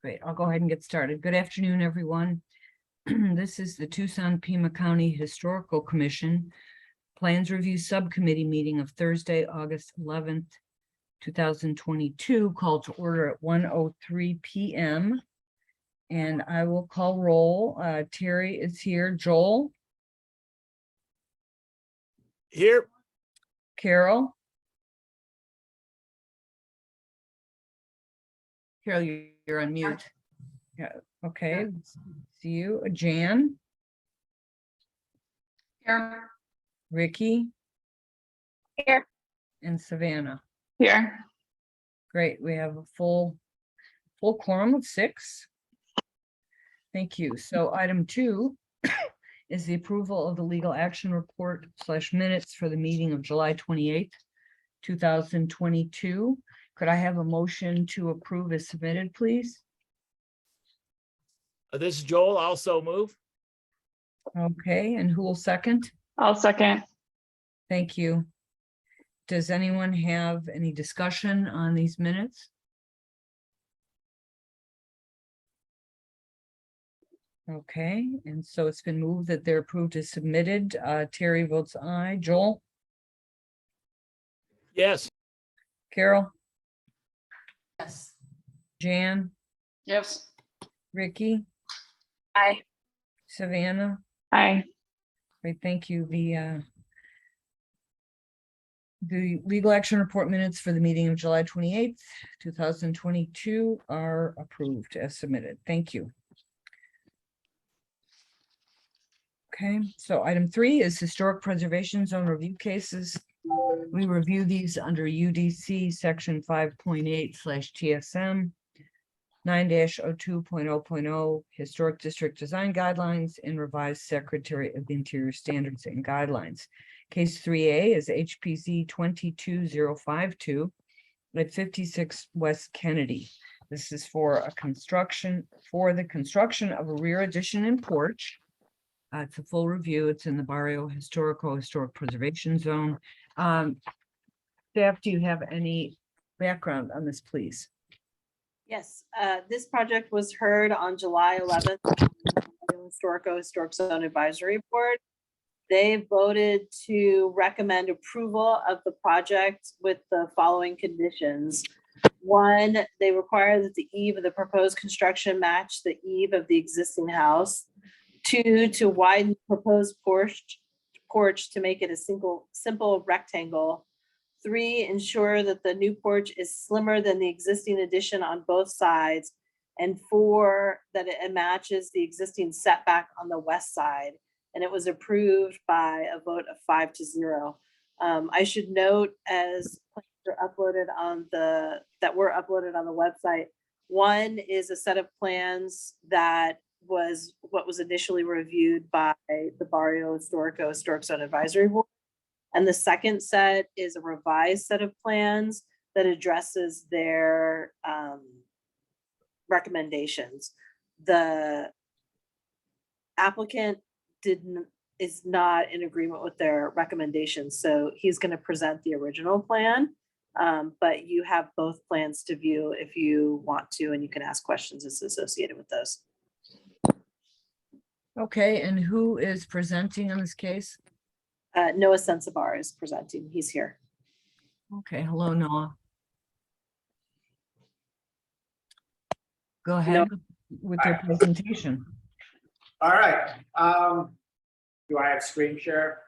Great, I'll go ahead and get started. Good afternoon, everyone. This is the Tucson-Pima County Historical Commission Plans Review Subcommittee meeting of Thursday, August 11th, 2022, called to order at 1:03 p.m. And I will call roll. Terry is here. Joel? Here. Carol? Carol, you're on mute. Yeah, okay. See you. Jan? Here. Ricky? Here. And Savannah? Here. Great, we have a full quorum of 6. Thank you. So item 2 is the approval of the legal action report / minutes for the meeting of July 28th, 2022. Could I have a motion to approve as submitted, please? This is Joel. Also move. Okay, and who will second? I'll second. Thank you. Does anyone have any discussion on these minutes? Okay, and so it's been moved that they're approved as submitted. Terry votes aye. Joel? Yes. Carol? Yes. Jan? Yes. Ricky? Aye. Savannah? Aye. Great, thank you. The legal action report minutes for the meeting of July 28th, 2022 are approved as submitted. Thank you. Okay, so item 3 is historic preservation zone review cases. We review these under UDC section 5.8/TSM 9-02.0.0 historic district design guidelines and revised Secretary of the Interior standards and guidelines. Case 3A is HPZ 22052 at 56 West Kennedy. This is for the construction of a rear addition and porch. It's a full review. It's in the Barrio Historic Preservation Zone. Staff, do you have any background on this, please? Yes, this project was heard on July 11th. Historic Zone Advisory Board. They voted to recommend approval of the project with the following conditions. 1, they require that the eave of the proposed construction match the eave of the existing house. 2, to widen the proposed porch to make it a simple rectangle. 3, ensure that the new porch is slimmer than the existing addition on both sides. And 4, that it matches the existing setback on the west side. And it was approved by a vote of 5-0. I should note, as plans are uploaded on the website, 1 is a set of plans that was what was initially reviewed by the Barrio Historic Zone Advisory Board. And the second set is a revised set of plans that addresses their recommendations. The applicant is not in agreement with their recommendations, so he's going to present the original plan. But you have both plans to view if you want to, and you can ask questions associated with those. Okay, and who is presenting on this case? Noah Sensabar is presenting. He's here. Okay, hello, Noah. Go ahead with your presentation. All right. Do I have screen share?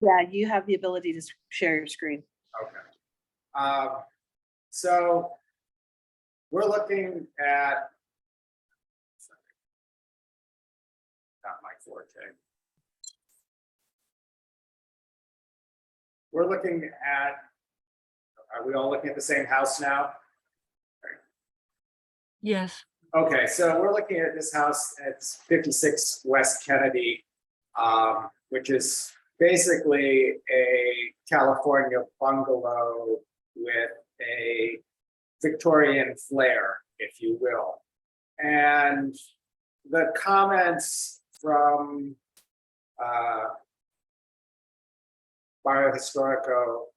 Yeah, you have the ability to share your screen. Okay. So we're looking at, not my forte. We're looking at, are we all looking at the same house now? Yes. Okay, so we're looking at this house at 56 West Kennedy, which is basically a California bungalow with a Victorian flair, if you will. And the comments from Barrio Historico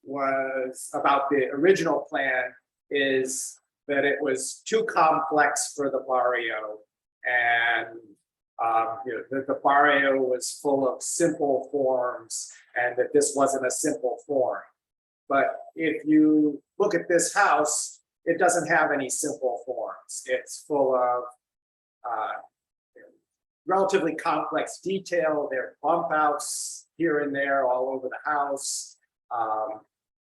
was about the original plan is that it was too complex for the barrio, and that the barrio was full of simple forms, and that this wasn't a simple form. But if you look at this house, it doesn't have any simple forms. It's full of relatively complex detail. There are bump outs here and there all over the house.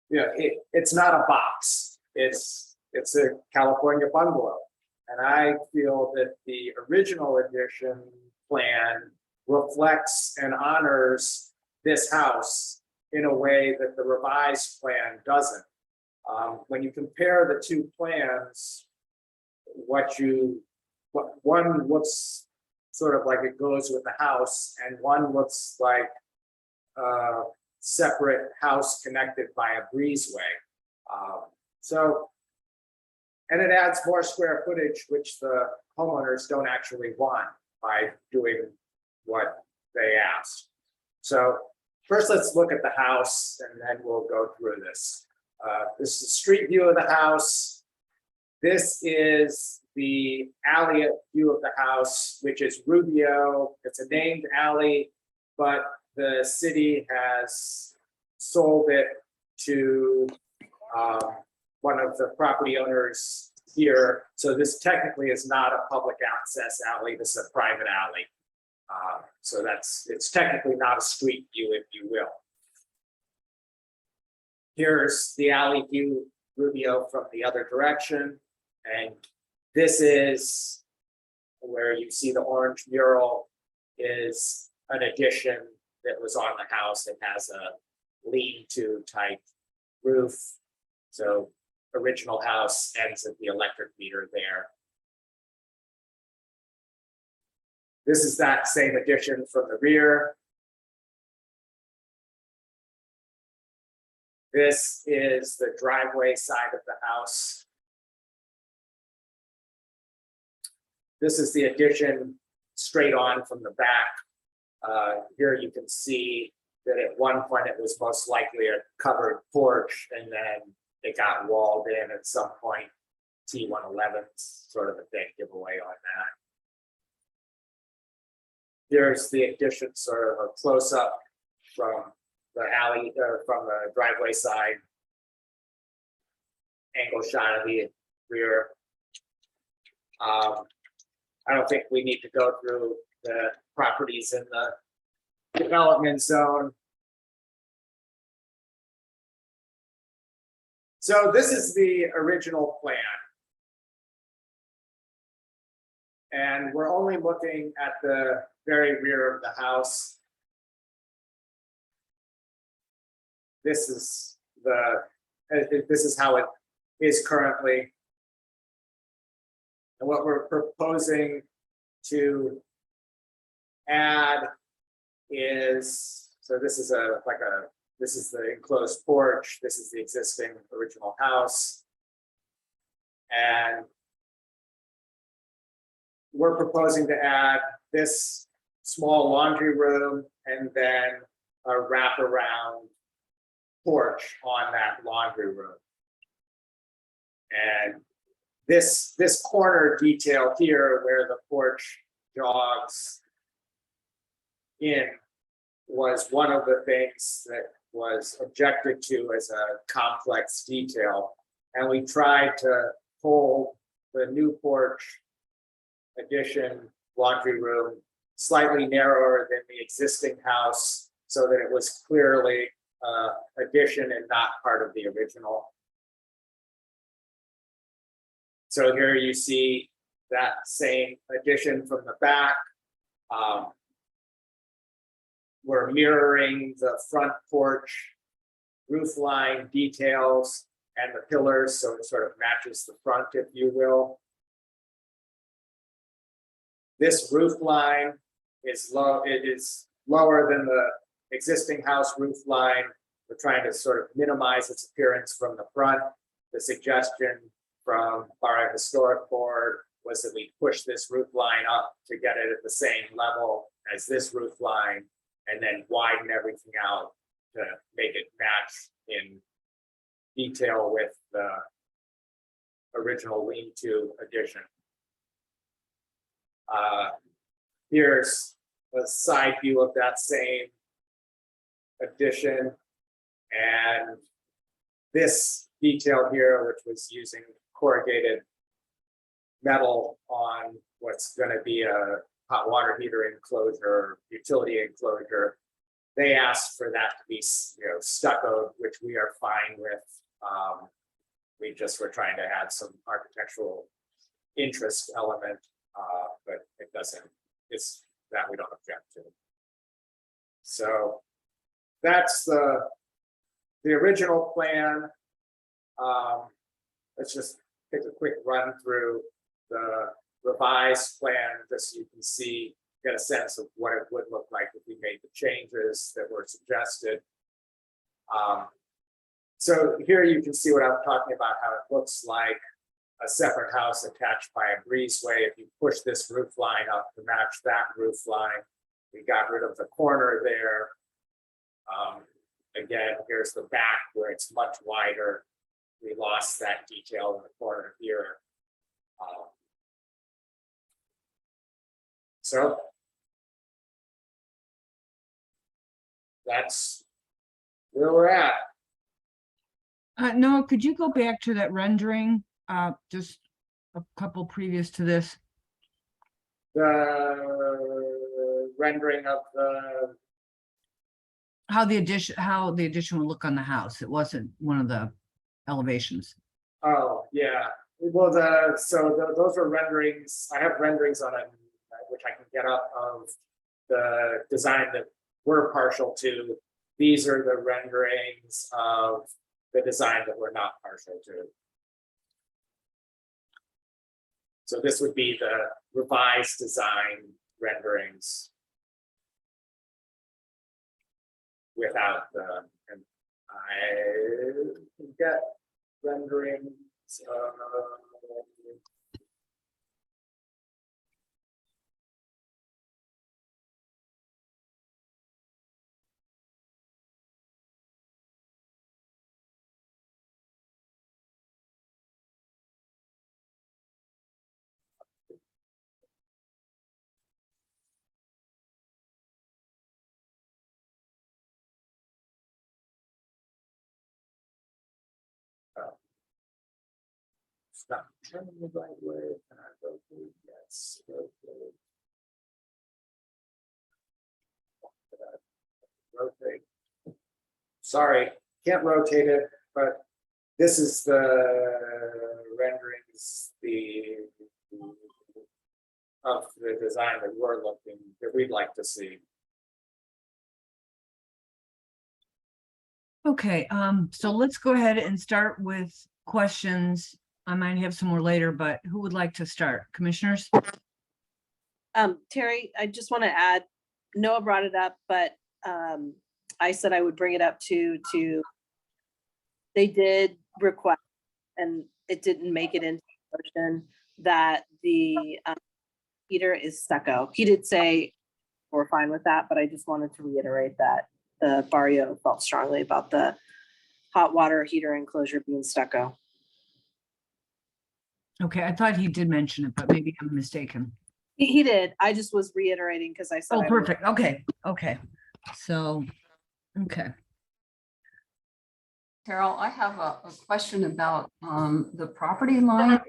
It's not a box. It's a California bungalow. And I feel that the original edition plan reflects and honors this house in a way that the revised plan doesn't. When you compare the two plans, one looks sort of like it goes with the house, and one looks like a separate house connected by a breezeway. And it adds more square footage, which the homeowners don't actually want by doing what they asked. So first, let's look at the house, and then we'll go through this. This is a street view of the house. This is the alley view of the house, which is Rubio. It's a named alley, but the city has sold it to one of the property owners here. So this technically is not a public access alley. This is a private alley. So it's technically not a street view, if you will. Here's the alley view, Rubio, from the other direction. And this is where you see the orange mural is an addition that was on the house. It has a lean-to type roof. So original house ends at the electric meter there. This is that same addition from the rear. This is the driveway side of the house. This is the addition straight on from the back. Here you can see that at one point it was most likely a covered porch, and then it got walled in at some point. T111, sort of a big giveaway on that. Here's the addition, sort of a close-up from the alley, from the driveway side. Angle shot of the rear. I don't think we need to go through the properties in the development zone. So this is the original plan. And we're only looking at the very rear of the house. This is how it is currently. And what we're proposing to add is, so this is this is the enclosed porch. This is the existing original house. And we're proposing to add this small laundry room and then a wraparound porch on that laundry room. And this corner detail here where the porch jogs in was one of the things that was objected to as a complex detail. And we tried to pull the new porch addition laundry room slightly narrower than the existing house so that it was clearly addition and not part of the original. So here you see that same addition from the back. We're mirroring the front porch roof line details and the pillars, so it sort of matches the front, if you will. This roof line is low. It is lower than the existing house roof line. We're trying to sort of minimize its appearance from the front. The suggestion from our historic board was that we push this roof line up to get it at the same level as this roof line, and then widen everything out to make it match in detail with the original lean-to addition. Here's a side view of that same addition. And this detail here, which was using corrugated metal on what's going to be a hot water heater enclosure, utility enclosure, they asked for that to be, stuccoed, which we are fine with. We just were trying to add some architectural interest element, but it's that we don't object to. So that's the original plan. Let's just take a quick run through the revised plan, just so you can see, get a sense of what it would look like if we made the changes that were suggested. So here you can see what I'm talking about, how it looks like a separate house attached by a breezeway. If you push this roof line up to match that roof line, we got rid of the corner there. Again, here's the back where it's much wider. We lost that detail in the corner here. So that's where we're at. Noah, could you go back to that rendering, just a couple previous to this? The rendering of the, How the addition would look on the house. It wasn't one of the elevations. oh, yeah. Well, those are renderings. I have renderings on it, which I can get up of the design that we're partial to. These are the renderings of the design that we're not partial to. So this would be the revised design renderings without the, and I can get renderings. Stop turning the right way. And I rotate, yes. Rotate. Sorry, can't rotate it, but this is the renderings, of the design that we'd like to see. Okay, so let's go ahead and start with questions. I might have some more later, but who would like to start? Commissioners? Terry, I just want to add, Noah brought it up, but I said I would bring it up to they did request, and it didn't make it into the motion, that the heater is stucco. He did say we're fine with that, but I just wanted to reiterate that the Barrio felt strongly about the hot water heater enclosure being stucco. Okay, I thought he did mention it, but maybe I'm mistaken. He did. I just was reiterating because I said. Oh, I would. perfect. Okay, okay. So, okay. Carol, I have a question about the property line.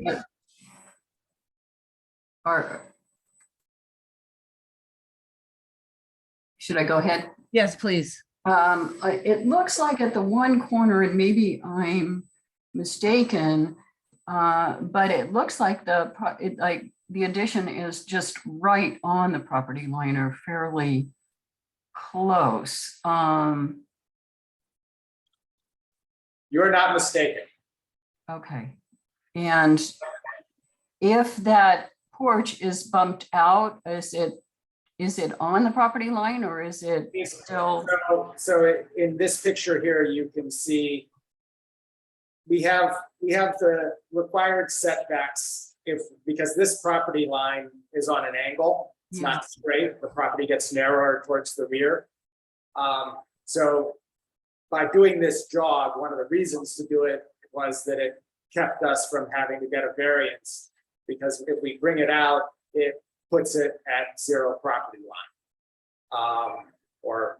Should I go ahead? Yes, please. It looks like at the one corner, and maybe I'm mistaken, but it looks like the addition is just right on the property line, or fairly close. You're not mistaken. Okay. And if that porch is bumped out, is it on the property line, or is it still? So in this picture here, you can see we have the required setbacks because this property line is on an angle. It's not straight. The property gets narrower towards the rear. So by doing this jog, one of the reasons to do it was that it kept us from having to get a variance, because if we bring it out, it puts it at zero property line. Or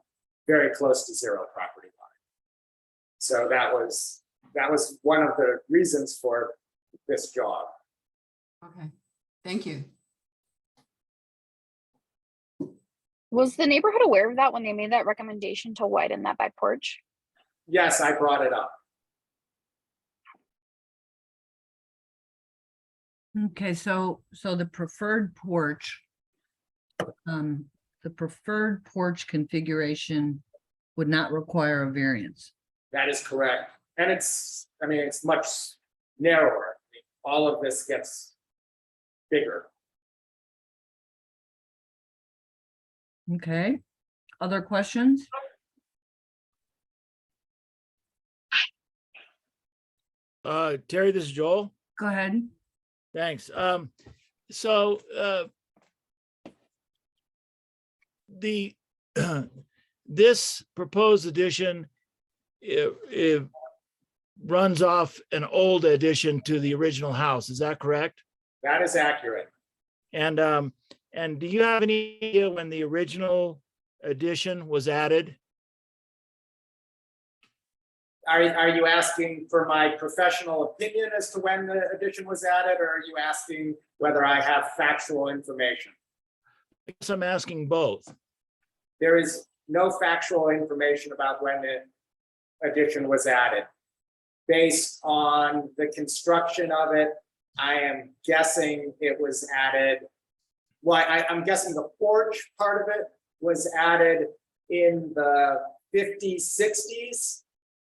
very close to zero property line. So that was one of the reasons for this job. Okay, thank you. Was the neighborhood aware of that when they made that recommendation to widen that back porch? Yes, I brought it up. Okay, so the preferred porch. The preferred porch configuration would not require a variance. That is correct. And it's much narrower. All of this gets bigger. Okay, other questions? Terry, this is Joel. Go ahead. Thanks. So the this proposed addition, it runs off an old addition to the original house. Is that correct? That is accurate. And do you have any idea when the original addition was added? Are you asking for my professional opinion as to when the addition was added, or are you asking whether I have factual information? I guess I'm asking both. There is no factual information about when the addition was added. Based on the construction of it, I am guessing it was added. Well, I'm guessing the porch part of it was added in the 50s, 60s.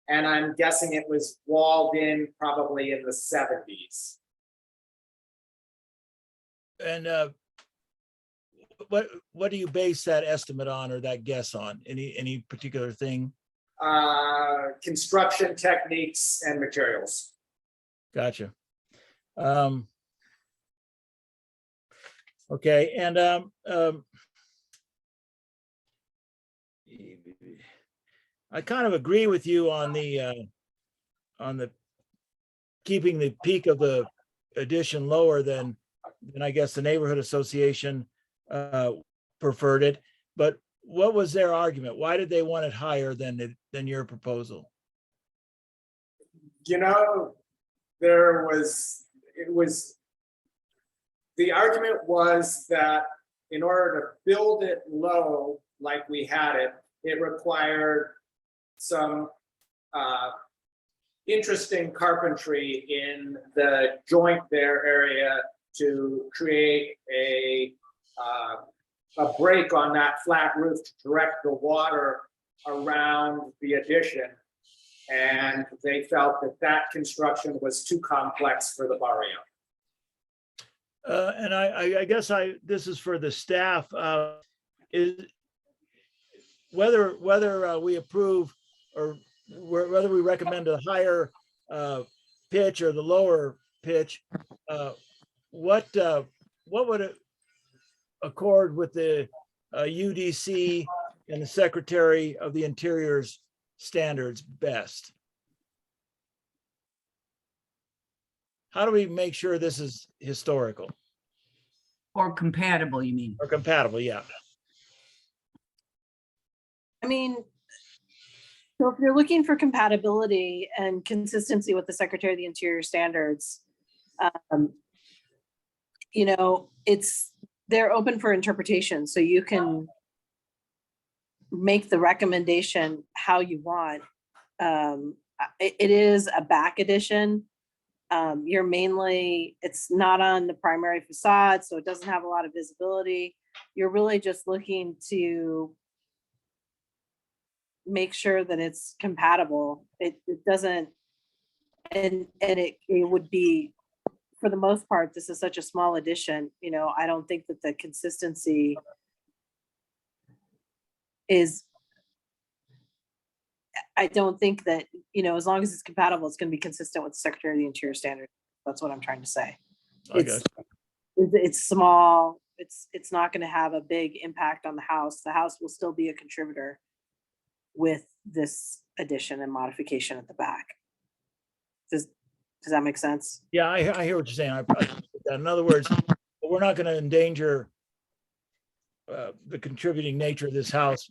And I'm guessing it was walled in probably in the 70s. And what do you base that estimate on, or that guess on? Any particular thing? Construction techniques and materials. Gotcha. Okay, and I kind of agree with you on the keeping the peak of the addition lower than I guess the neighborhood association preferred it. But what was their argument? Why did they want it higher than your proposal? You know, the argument was that in order to build it low like we had it, it required some interesting carpentry in the joint there area to create a break on that flat roof to direct the water around the addition. And they felt that construction was too complex for the barrio. And I guess this is for the staff, is whether we approve or whether we recommend a higher pitch or the lower pitch, what would it accord with the UDC and the Secretary of the Interior's standards best? How do we make sure this is historical Or compatible, you mean? or compatible? Yeah. I mean, so if you're looking for compatibility and consistency with the Secretary of the Interior standards, you know, they're open for interpretation, so you can make the recommendation how you want. It is a back addition. It's not on the primary facade, so it doesn't have a lot of visibility. You're really just looking to make sure that it's compatible. It doesn't, and it would be, for the most part, this is such a small addition, you know, I don't think that the consistency is, I don't think that, you know, as long as it's compatible, it's going to be consistent with the Secretary of the Interior standard. That's what I'm trying to say. Okay. It's small. It's not going to have a big impact on the house. The house will still be a contributor with this addition and modification at the back. Does Does that make sense? Yeah, I hear what you're saying. In other words, we're not going to endanger the contributing nature of this house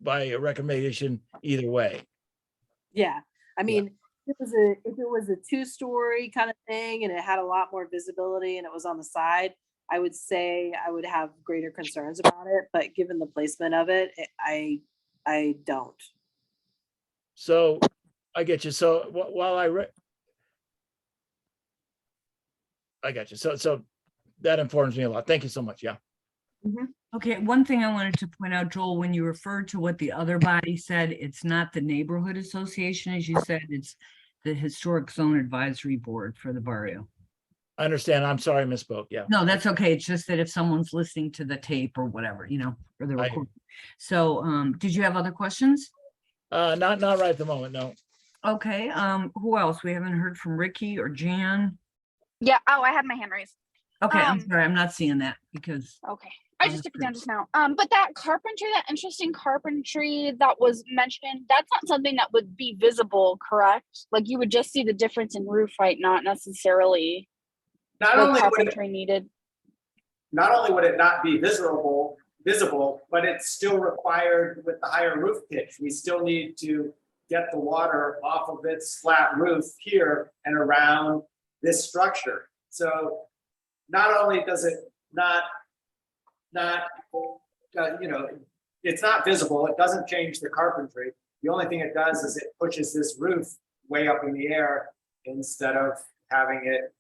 by a recommendation either way. Yeah, I mean, if it was a two-story kind of thing and it had a lot more visibility and it was on the side, I would say I would have greater concerns about it, but given the placement of it, I don't. So I get you. So while I got you. So that informs me a lot. Thank you so much. Yeah. Okay, one thing I wanted to point out, Joel, when you referred to what the other body said, it's not the neighborhood association, as you said, it's the Historic Zone Advisory Board for the barrio. I understand. I'm sorry, I misspoke. Yeah. No, that's okay. It's just that if someone's listening to the tape or whatever, or the recording. So, did you have other questions? Not right at the moment. No. Okay, who else? We haven't heard from Ricky or Jan. Yeah. Oh, I had my hand raised. Okay, I'm Um, sorry, I'm not seeing that because, Okay. I just took it down just now. But that carpentry, that interesting carpentry that was mentioned, that's not something that would be visible, correct? Like you would just see the difference in roof height, not necessarily Not what only would it, carpentry needed. not only would it not be visible, but it's still required with the higher roof pitch. We still need to get the water off of its flat roof here and around this structure. So not only does it not, it's not visible, it doesn't change the carpentry. The only thing it does is it pushes this roof way up in the air instead of having it,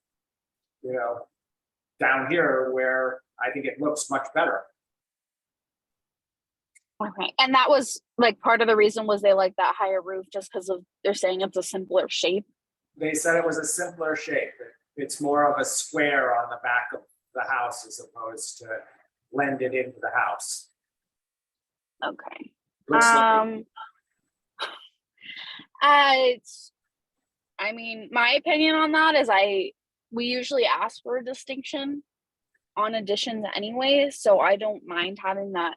down here where I think it looks much better. Okay. And that was like part of the reason was they like that higher roof just because of they're saying it's a simpler shape. They said it was a simpler shape. It's more of a square on the back of the house as opposed to blend it into the house. Okay. Looks like, I mean, my opinion on that is we usually ask for a distinction on additions anyway, so I don't mind having that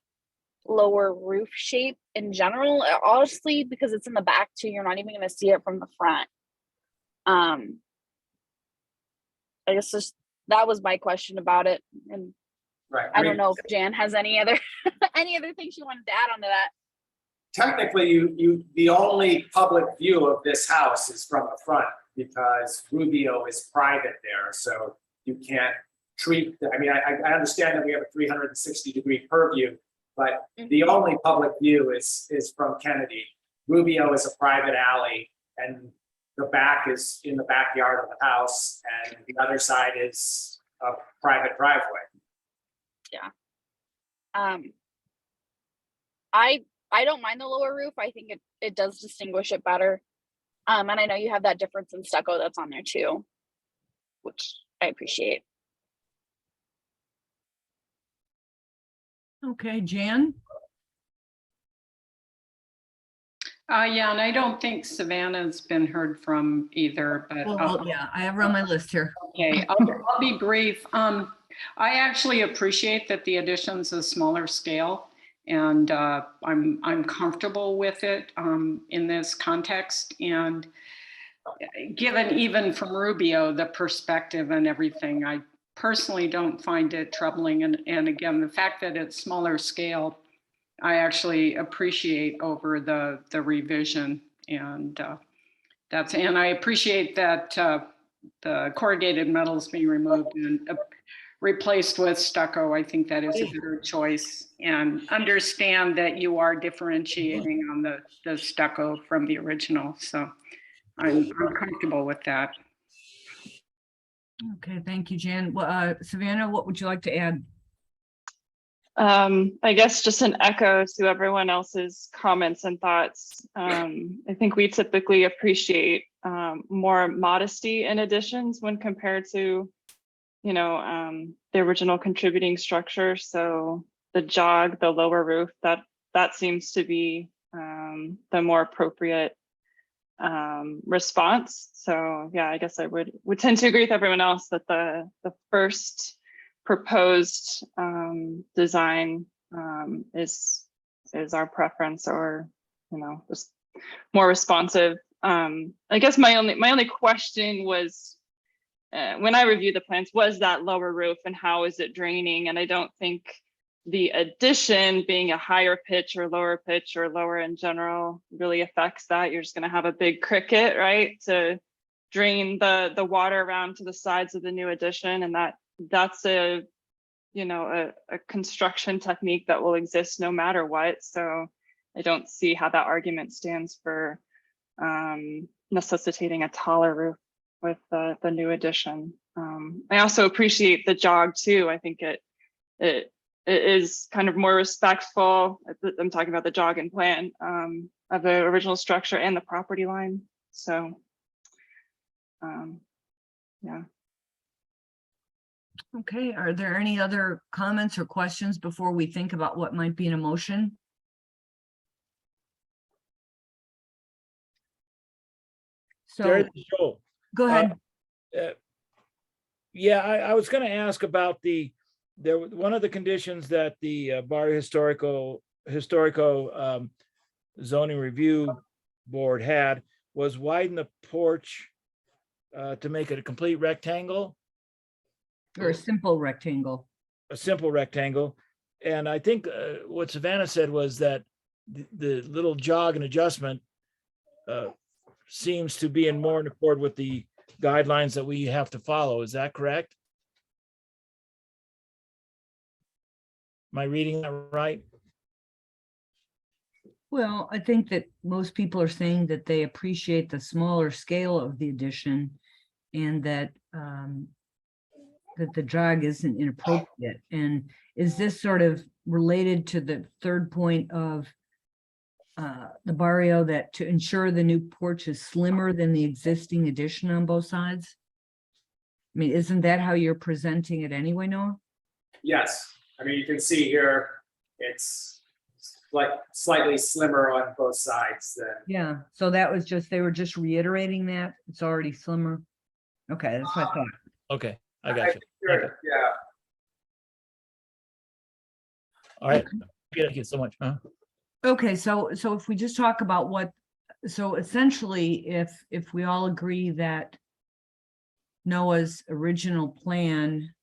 lower roof shape in general, honestly, because it's in the back too. You're not even going to see it from the front. I guess that was my question about it, and right. I don't know if Jan has any other things you wanted to add onto that. Technically, the only public view of this house is from the front because Rubio is private there, so you can't treat. I mean, I understand that we have a 360-degree purview, but the only public view is from Kennedy. Rubio is a private alley, and the back is in the backyard of the house, and the other side is a private driveway. Yeah. I don't mind the lower roof. I think it does distinguish it better. And I know you have that difference in stucco that's on there too, which I appreciate. okay, Jan? Yeah, and I don't think Savannah's been heard from either, but Well, yeah, I have her on my list here. okay, I'll be brief. I actually appreciate that the addition's a smaller scale, and I'm comfortable with it in this context. And given even from Rubio, the perspective and everything, I personally don't find it troubling. And again, the fact that it's smaller scale, I actually appreciate over the revision, and and I appreciate that the corrugated metals being removed and replaced with stucco. I think that is a better choice, and understand that you are differentiating on the stucco from the original. So I'm comfortable with that. Okay, thank you, Jan. Well, Savannah, what would you like to add? I guess just an echo to everyone else's comments and thoughts. I think we typically appreciate more modesty in additions when compared to, the original contributing structure. So the jog, the lower roof, that seems to be the more appropriate response. So yeah, I guess I would tend to agree with everyone else that the first proposed design is our preference, or just more responsive I guess my only question was, when I reviewed the plans, was that lower roof and how is it draining? And I don't think the addition being a higher pitch or lower in general really affects that. You're just gonna have a big cricket, right? To drain the water around to the sides of the new addition. And that's a construction technique that will exist no matter what. So I don't see how that argument stands for necessitating a taller roof with the new addition. I also appreciate the jog too. I think it is kind of more respectful. I'm talking about the jog and plan of the original structure and the property line. So yeah. Okay, are there any other comments or questions before we think about what might be in a motion? So, Terry, Joel, go ahead. yeah, I was going to ask about one of the conditions that the Barrio Historico zoning review board had was widen the porch to make it a complete rectangle. Or a simple rectangle. A simple rectangle. And I think what Savannah said was that the little jog and adjustment seems to be more in accord with the guidelines that we have to follow. Is that correct? Am I reading that right? Well, I think that most people are saying that they appreciate the smaller scale of the addition and that that the jog isn't inappropriate. And is this sort of related to the third point of the Barrio, that to ensure the new porch is slimmer than the existing addition on both sides? I mean, isn't that how you're presenting it anyway, Noah? Yes, I mean, you can see here, it's like slightly slimmer on both sides than. Yeah, so that was just, they were just reiterating that it's already slimmer. Okay, that's what I thought. Okay, I got you. think you're- Yeah, All right. Thank you so much. Okay, so if we just talk about what, so essentially, if we all agree that Noah's original plan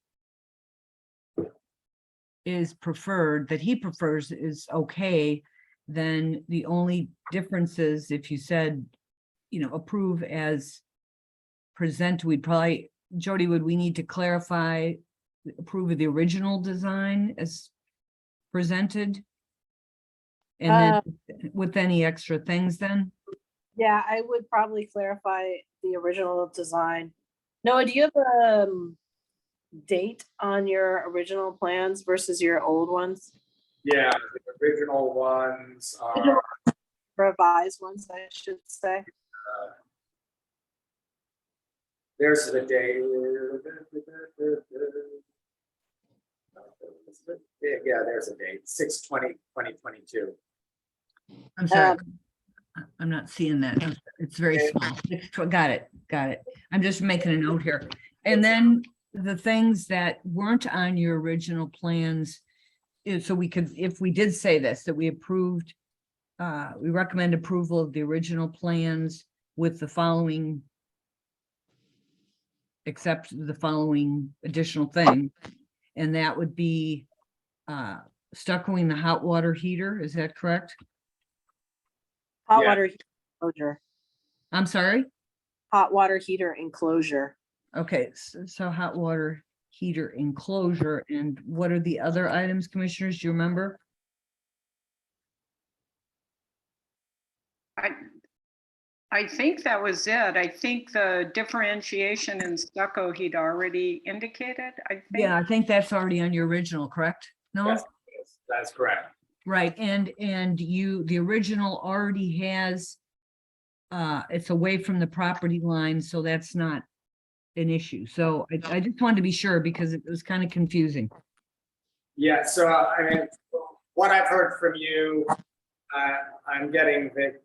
is preferred, that he prefers is okay, then the only difference is if you said, approve as present, we'd probably, Jody, would we need to clarify, approve of the original design as presented? And then with any extra things then? Yeah, I would probably clarify the original design. Noah, do you have a date on your original plans versus your old ones? yeah, the original ones are, Revised ones, I should say. there's the date. Yeah, there's a date, 6/20/2022. I'm sorry. I'm not seeing that. It's very small. Got it. I'm just making a note here. And then the things that weren't on your original plans, so we could, if we did say this, that we approved, we recommend approval of the original plans with the following, except the following additional thing. And that would be stuccoing the hot water heater. Is that correct? Hot Yeah. water heater enclosure. I'm sorry? Hot water heater enclosure. Okay, so hot water heater enclosure, and what are the other items, commissioners? Do you remember? I think that was it. I think the differentiation in stucco he'd already indicated, I think. Yeah, I think that's already on your original, correct? No? Yes, that's correct. Right, and the original already has, it's away from the property line, so that's not an issue. So I just wanted to be sure because it was kind of confusing. Yeah, so I mean, what I've heard from you, I'm getting that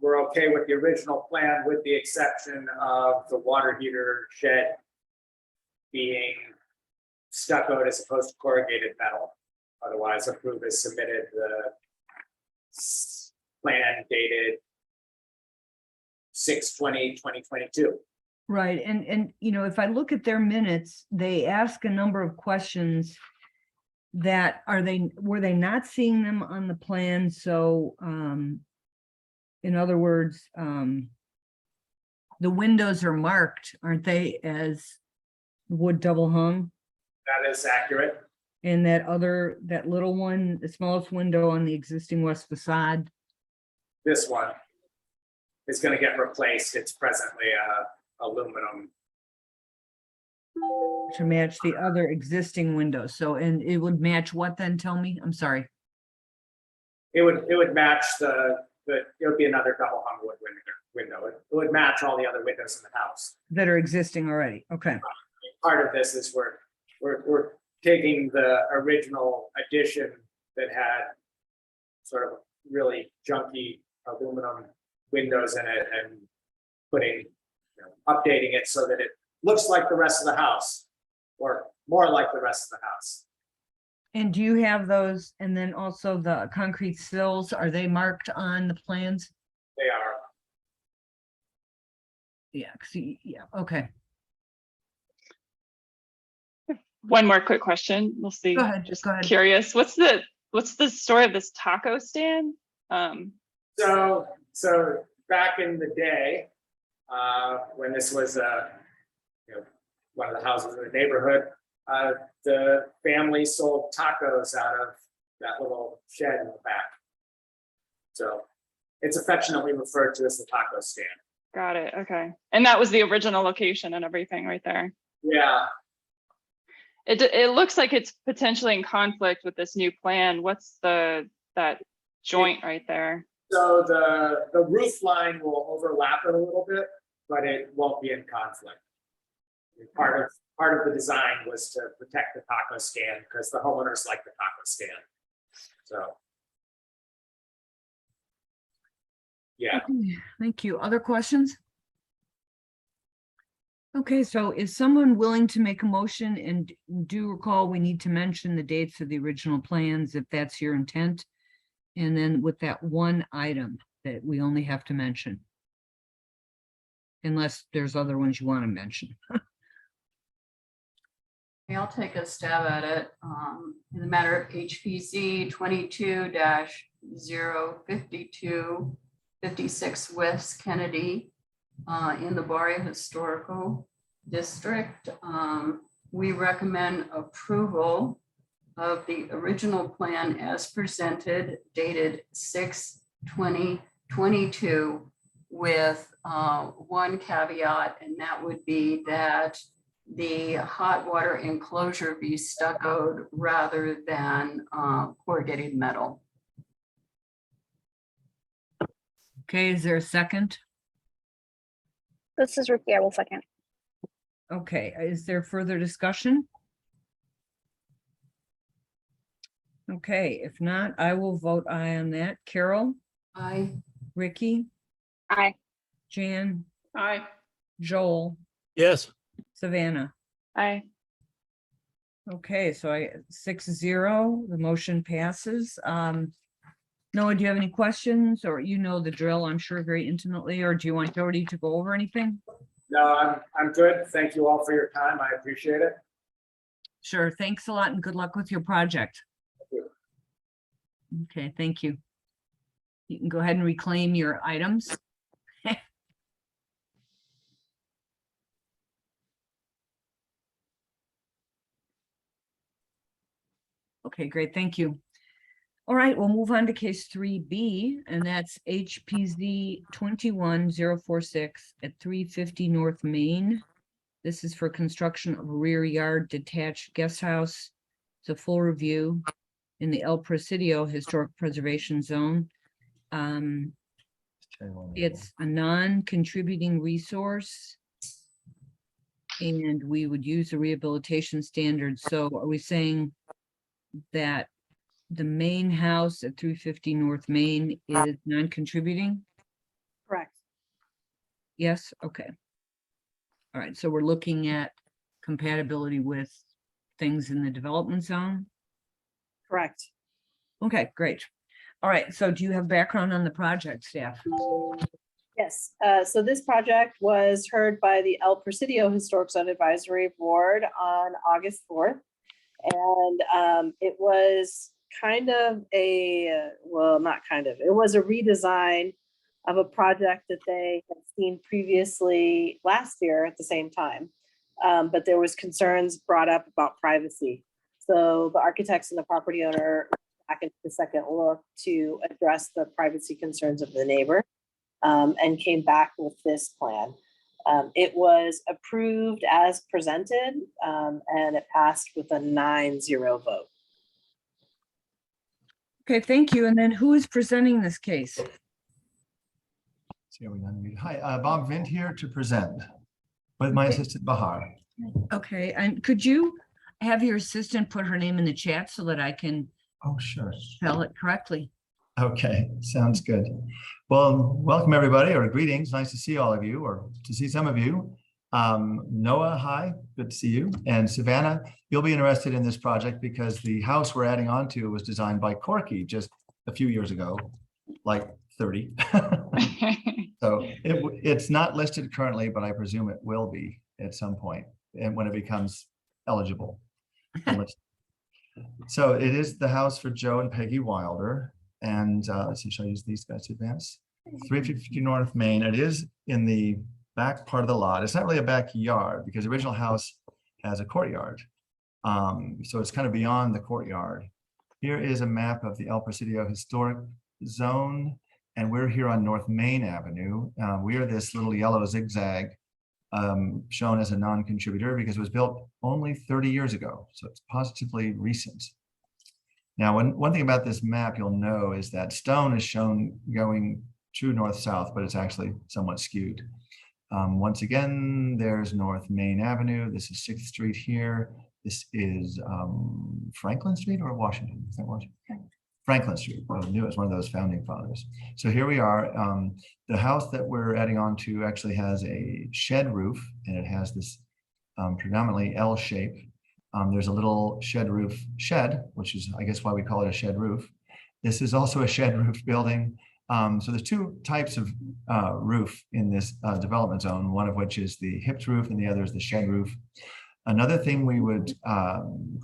we're okay with the original plan with the exception of the water heater shed being stuccoed as opposed to corrugated metal. Otherwise, approve as submitted, the plan dated 6/20/2022. Right, and you know, if I look at their minutes, they ask a number of questions that were they not seeing them on the plan? So in other words, the windows are marked, aren't they, as wood double hung? That is accurate. And that little one, the smallest window on the existing west facade, This one is going to get replaced. It's presently aluminum. to match the other existing windows. So, and it would match what then? Tell me, I'm sorry. It would match it would be another double hung wood window. It would match all the other windows in the house. That are existing already, okay. Part of this is we're taking the original addition that had sort of really junky aluminum windows in it and updating it so that it looks like the rest of the house, or more like the rest of the house. And do you have those? And then also the concrete sills, are they marked on the plans? They are. Yeah, yeah, okay. One more quick question. We'll see. Go ahead, Just go ahead. curious. What's the story of this taco stand? So back in the day, when this was one of the houses in the neighborhood, the family sold tacos out of that little shed in the back. So it's affectionately referred to as the taco stand. Got it. Okay. And that was the original location and everything right there. Yeah. It looks like it's potentially in conflict with this new plan. What's that joint right there? So the roof line will overlap it a little bit, but it won't be in conflict. Part of the design was to protect the taco stand because the homeowners like the taco stand. So. Yeah. Okay, thank you. Other questions? Okay, so is someone willing to make a motion? And do recall, we need to mention the dates of the original plans if that's your intent. And then with that one item that we only have to mention. Unless there's other ones you want to mention. Okay, I'll take a stab at it. In the matter of HPC 22-052, 56 West Kennedy, in the Barrio Historical District, we recommend approval of the original plan as presented, dated 6/20/22, with one caveat, and that would be that the hot water enclosure be stuccoed rather than corrugated metal. Okay, is there a second? This is Ricky. I will second. Okay, is there further discussion? Okay, if not, I will vote aye on that. Carol, Aye. Ricky, Aye. Jan, Aye. Joel, Yes. Savannah. Aye. Okay, so 6-0, the motion passes. Noah, do you have any questions, or you know the drill, I'm sure, very intimately, or do you want Jody to go over anything? No, I'm good. Thank you all for your time. I appreciate it. Sure, thanks a lot and good luck with your project. Thank you. Okay, thank you. You can go ahead and reclaim your items. Okay, great, thank you. All right, we'll move on to case 3B, and that's HPZ 21046 at 350 North Main. This is for construction of a rear yard detached guest house. It's a full review in the El Presidio Historic Preservation Zone. It's a non-contributing resource, and we would use the rehabilitation standards. So are we saying that the main house at 350 North Main is non-contributing? Correct. Yes, okay. All right, so we're looking at compatibility with things in the development zone? Correct. Okay, great. All right, so do you have background on the project, staff? Yes, so this project was heard by the El Presidio Historic Zone Advisory Board on August 4th. And it was kind of a, well, not kind of, it was a redesign of a project that they had seen previously last year at the same time. But there was concerns brought up about privacy. So the architects and the property owner back into the second look to address the privacy concerns of the neighbor, and came back with this plan. It was approved as presented, and it passed with a 9-0 vote. Okay, thank you. And then who is presenting this case? See, are we unmuted? Hi, Bob Vint here to present with my assistant Bahar. Okay, and could you have your assistant put her name in the chat so that I can Oh, sure. spell it correctly? Okay, sounds good. Well, welcome everybody, or greetings. Nice to see all of you, or to see some of you. Noah, hi, good to see you. And Savannah, you'll be interested in this project because the house we're adding on to was designed by Corky just a few years ago, like 30. So it's not listed currently, but I presume it will be at some point, and when it becomes eligible. So it is the house for Joe and Peggy Wilder. And let's see, shall I use these guys to advance? 350 North Main. It is in the back part of the lot. It's not really a backyard because the original house has a courtyard. So it's kind of beyond the courtyard. Here is a map of the El Presidio Historic Zone. And we're here on North Main Avenue. We are this little yellow zigzag shown as a non-contributor because it was built only 30 years ago. So it's positively recent. Now, one thing about this map you'll know is that stone is shown going true north-south, but it's actually somewhat skewed. Once again, there's North Main Avenue. This is 6th Street here. This is Franklin Street or Washington? Is that Washington? Franklin Street. I knew it was one of those founding fathers. So here we are. The house that we're adding on to actually has a shed roof, and it has this predominantly L shape. There's a little shed roof shed, which is, I guess, why we call it a shed roof. This is also a shed roof building. So there's two types of roof in this development zone, one of which is the hipped roof and the other is the shed roof. Another thing we would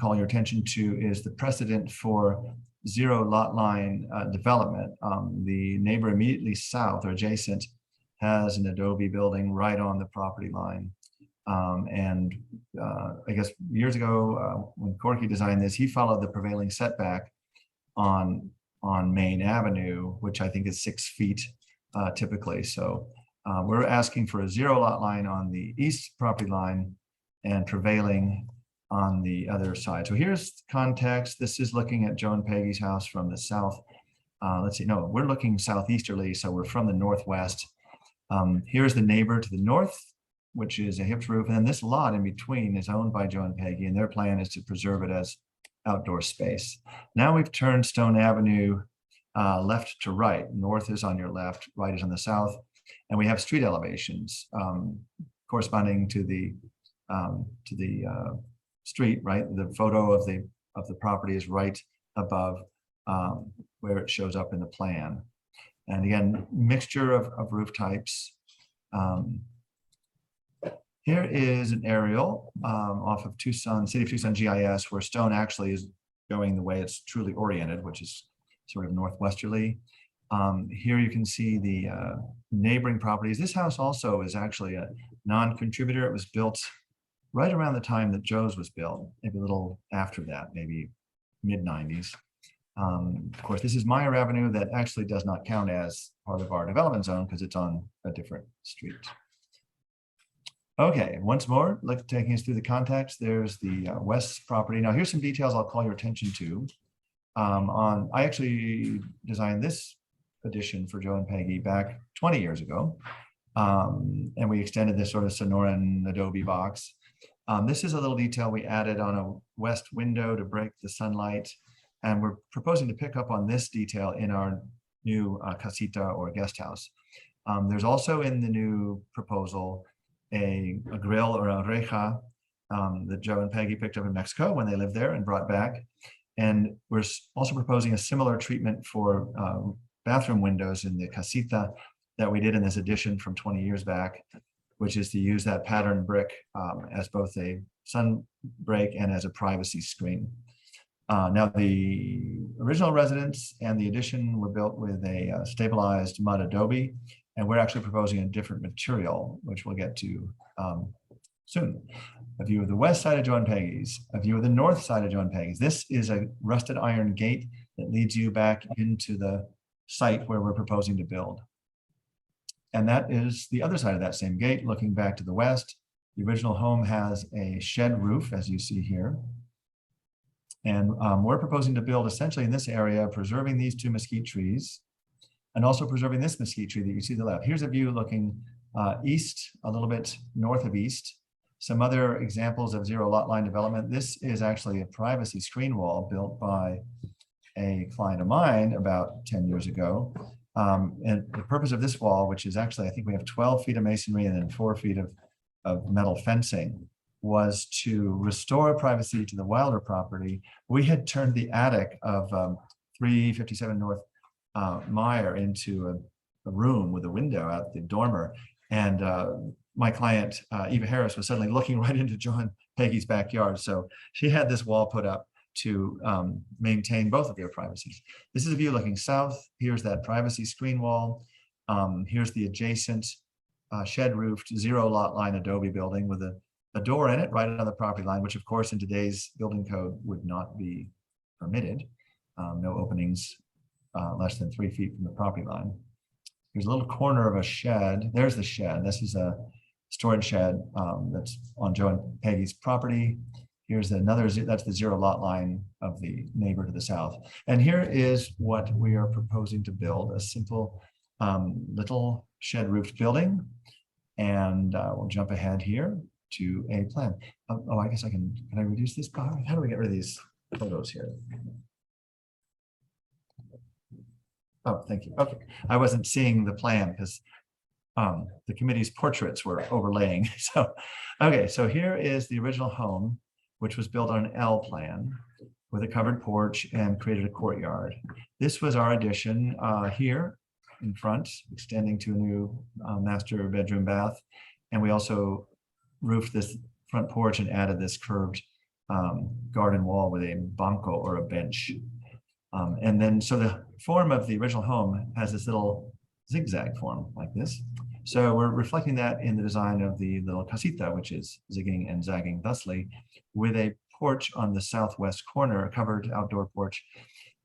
call your attention to is the precedent for zero lot line development. The neighbor immediately south or adjacent has an adobe building right on the property line. I guess years ago, when Corky designed this, he followed the prevailing setback on Main Avenue, which I think is 6 feet typically. So we're asking for a zero lot line on the east property line and prevailing on the other side. So here's context. This is looking at Joe and Peggy's house from the south. Let's see, no, we're looking southeasterly, so we're from the northwest. Here's the neighbor to the north, which is a hipped roof. And then this lot in between is owned by Joe and Peggy, and their plan is to preserve it as outdoor space. Now we've turned Stone Avenue left to right. North is on your left, right is on the south. And we have street elevations corresponding to the street, right? The photo of the property is right above where it shows up in the plan. And again, mixture of roof types. Here is an aerial off of Tucson, City of Tucson GIS, where stone actually is going the way it's truly oriented, which is sort of northwesterly. Here you can see the neighboring properties. This house also is actually a non-contributor. It was built right around the time that Joe's was built, maybe a little after that, maybe mid-90s. Of course, this is Meyer Avenue that actually does not count as part of our development zone because it's on a different street. Okay, once more, taking us through the context, there's the west property. Now here's some details I'll call your attention to. I actually designed this addition for Joe and Peggy back 20 years ago. And we extended this sort of Sonoran adobe box. This is a little detail we added on a west window to break the sunlight. And we're proposing to pick up on this detail in our new casita or guest house. There's also in the new proposal a grill or a reja that Joe and Peggy picked up in Mexico when they lived there and brought back. And we're also proposing a similar treatment for bathroom windows in the casita that we did in this addition from 20 years back, which is to use that pattern brick as both a sun break and as a privacy screen. Now, the original residence and the addition were built with a stabilized mud adobe, and we're actually proposing a different material, which we'll get to soon. A view of the west side of Joe and Peggy's, a view of the north side of Joe and Peggy's. This is a rusted iron gate that leads you back into the site where we're proposing to build. And that is the other side of that same gate, looking back to the west. The original home has a shed roof, as you see here. And we're proposing to build essentially in this area, preserving these two mesquite trees and also preserving this mesquite tree that you see to the left. Here's a view looking east, a little bit north of east. Some other examples of zero lot line development. This is actually a privacy screen wall built by a client of mine about 10 years ago. And the purpose of this wall, which is actually, I think we have 12 feet of masonry and then 4 feet of metal fencing, was to restore privacy to the Wilder property. We had turned the attic of 357 North Meyer into a room with a window out the dormer. And my client, Eva Harris, was suddenly looking right into John Peggy's backyard. So she had this wall put up to maintain both of their privacies. This is a view looking south. Here's that privacy screen wall. Here's the adjacent shed roofed zero lot line adobe building with a door in it right on the property line, which of course in today's building code would not be permitted. No openings less than 3 feet from the property line. There's a little corner of a shed. There's the shed. This is a storage shed that's on Joe and Peggy's property. Here's another, that's the zero lot line of the neighbor to the south. And here is what we are proposing to build, a simple little shed roofed building. And we'll jump ahead here to a plan. Oh, I guess can I reduce this bar? How do we get rid of these photos here? Oh, thank you. Okay, I wasn't seeing the plan because the committee's portraits were overlaying. So, okay, so here is the original home, which was built on an L plan with a covered porch and created a courtyard. This was our addition here in front, extending to a new master bedroom bath. And we also roofed this front porch and added this curved garden wall with a banco or a bench. And then, so the form of the original home has this little zigzag form like this. So we're reflecting that in the design of the little casita, which is zigging and zagging thusly, with a porch on the southwest corner, a covered outdoor porch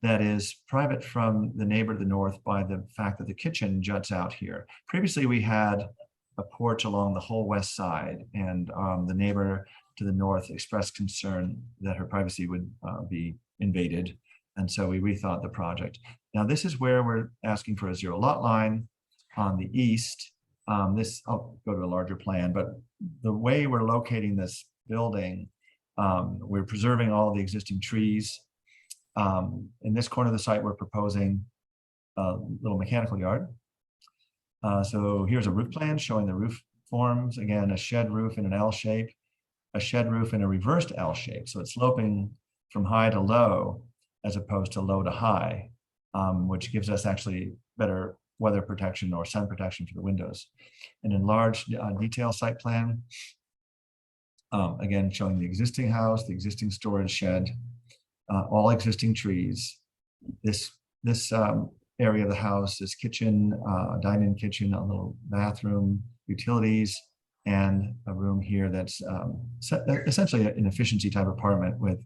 that is private from the neighbor to the north by the fact that the kitchen juts out here. Previously, we had a porch along the whole west side, and the neighbor to the north expressed concern that her privacy would be invaded. And so we rethought the project. Now, this is where we're asking for a zero lot line on the east. I'll go to a larger plan, but the way we're locating this building, we're preserving all the existing trees. In this corner of the site, we're proposing a little mechanical yard. So here's a roof plan showing the roof forms. Again, a shed roof in an L shape, a shed roof in a reversed L shape. So it's sloping from high to low as opposed to low to high, which gives us actually better weather protection or sun protection for the windows. An enlarged detail site plan, again, showing the existing house, the existing storage shed, all existing trees. This area of the house is kitchen, dine-in kitchen, a little bathroom, utilities, and a room here that's essentially an efficiency type apartment with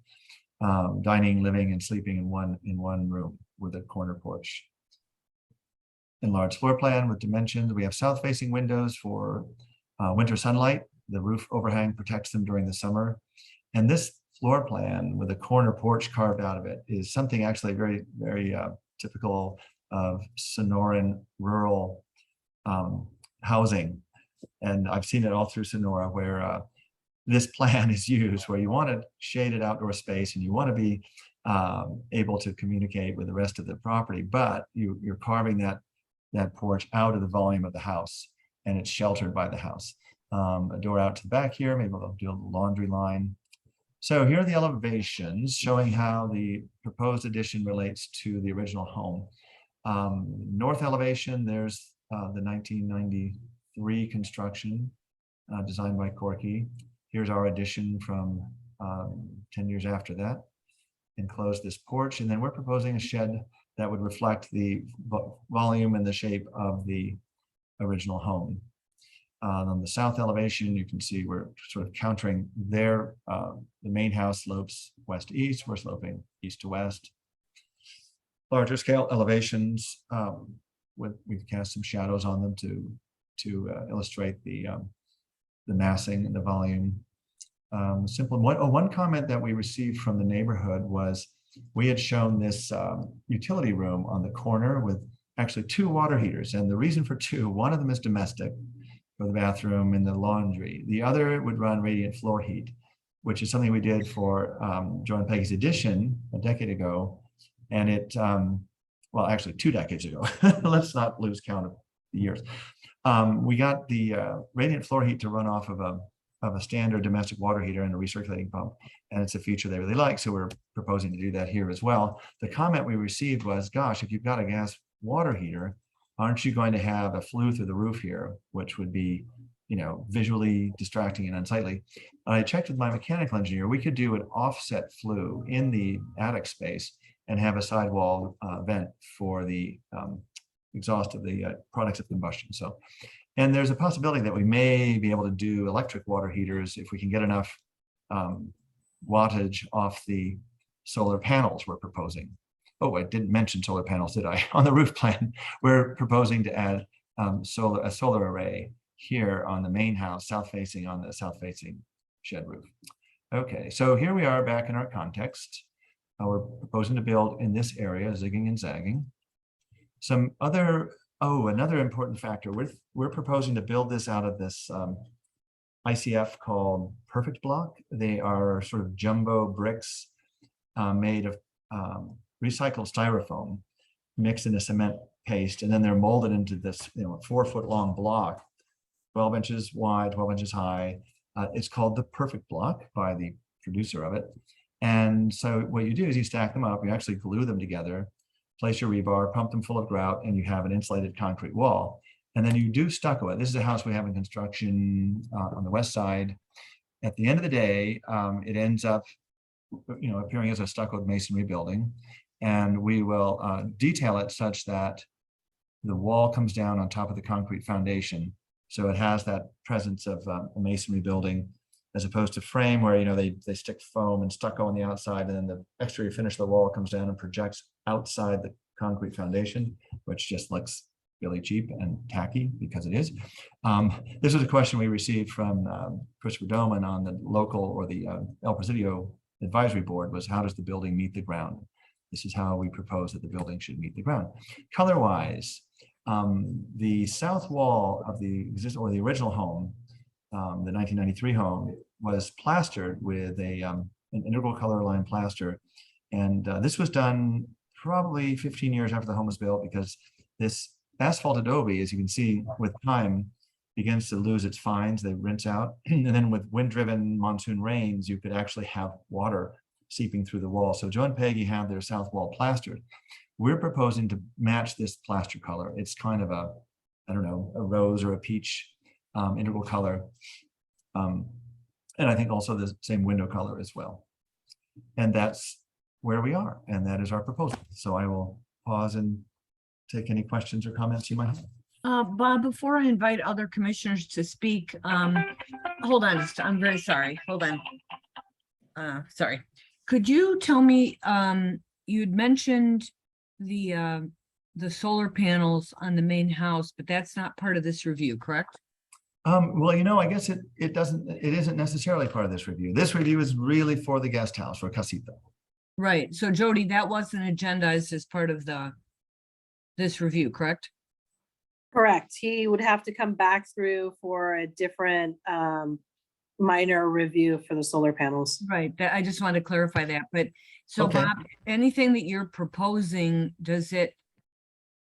dining, living, and sleeping in one room with a corner porch. Enlarged floor plan with dimensions. We have south-facing windows for winter sunlight. The roof overhang protects them during the summer. And this floor plan with a corner porch carved out of it is something actually very, very typical of Sonoran rural housing. And I've seen it all through Sonora where this plan is used, where you want a shaded outdoor space and you want to be able to communicate with the rest of the property, but you're carving that porch out of the volume of the house, and it's sheltered by the house. A door out to the back here, maybe we'll do a laundry line. So here are the elevations showing how the proposed addition relates to the original home. North elevation, there's the 1993 construction designed by Corky. Here's our addition from 10 years after that. Enclose this porch, and then we're proposing a shed that would reflect the volume and the shape of the original home. On the south elevation, you can see we're sort of countering there. The main house slopes west to east. We're sloping east to west. Larger scale elevations. We've cast some shadows on them to illustrate the massing and the volume. Simple. One comment that we received from the neighborhood was we had shown this utility room on the corner with actually 2 water heaters, and the reason for 2, one of them is domestic for the bathroom and the laundry. The other would run radiant floor heat, which is something we did for Joe and Peggy's addition a decade ago. And it, well, actually 2 decades ago, let's not lose count of the years. We got the radiant floor heat to run off of a standard domestic water heater and a recirculating pump. And it's a feature they really like. So we're proposing to do that here as well. The comment we received was, gosh, if you've got a gas water heater, aren't you going to have a flue through the roof here, which would be, you know, visually distracting and unsightly? I checked with my mechanical engineer. We could do an offset flue in the attic space and have a sidewall vent for the exhaust of the products of combustion. So, and there's a possibility that we may be able to do electric water heaters if we can get enough wattage off the solar panels we're proposing. Oh, I didn't mention solar panels, did I? On the roof plan, we're proposing to add a solar array here on the main house, south facing, on the south facing shed roof. Okay, so here we are back in our context. We're proposing to build in this area, zigging and zagging. Some other, another important factor, we're proposing to build this out of this ICF called Perfect Block. They are sort of jumbo bricks made of recycled styrofoam mixed in a cement paste, and then they're molded into this 4-foot long block, 12 inches wide, 12 inches high. It's called the Perfect Block by the producer of it. And so what you do is you stack them up, you actually glue them together, place your rebar, pump them full of grout, and you have an insulated concrete wall. And then you do stucco it. This is a house we have in construction on the west side. At the end of the day, it ends up appearing as a stuccoed masonry building. And we will detail it such that the wall comes down on top of the concrete foundation. So it has that presence of a masonry building, as opposed to frame where they stick foam and stucco on the outside, and then the exterior finish of the wall comes down and projects outside the concrete foundation, which just looks really cheap and tacky because it is. This was a question we received from Christopher Doman on the local or the El Presidio advisory board, was how does the building meet the ground? This is how we propose that the building should meet the ground. Color-wise, the south wall of the original home, the 1993 home, was plastered with an integral color line plaster. And this was done probably 15 years after the home was built, because this asphalt adobe, as you can see with time, begins to lose its fines. They rinse out. And then with wind-driven monsoon rains, you could actually have water seeping through the wall. So Joe and Peggy have their south wall plastered. We're proposing to match this plaster color. It's kind of a rose or a peach integral color. And I think also the same window color as well. And that's where we are. And that is our proposal. So I will pause and take any questions or comments you might have. Bob, before I invite other commissioners to speak, hold on, I'm very sorry. Hold on. Sorry. Could you tell me, you'd mentioned the solar panels on the main house, but that's not part of this review, correct? Well, I guess it isn't necessarily part of this review. This review is really for the guest house, for Casita. Right. So Jody, that wasn't agendized as part of this review, correct? Correct. He would have to come back through for a different minor review for the solar panels. Right. I just wanted to clarify that. But so Okay. Bob, anything that you're proposing, does it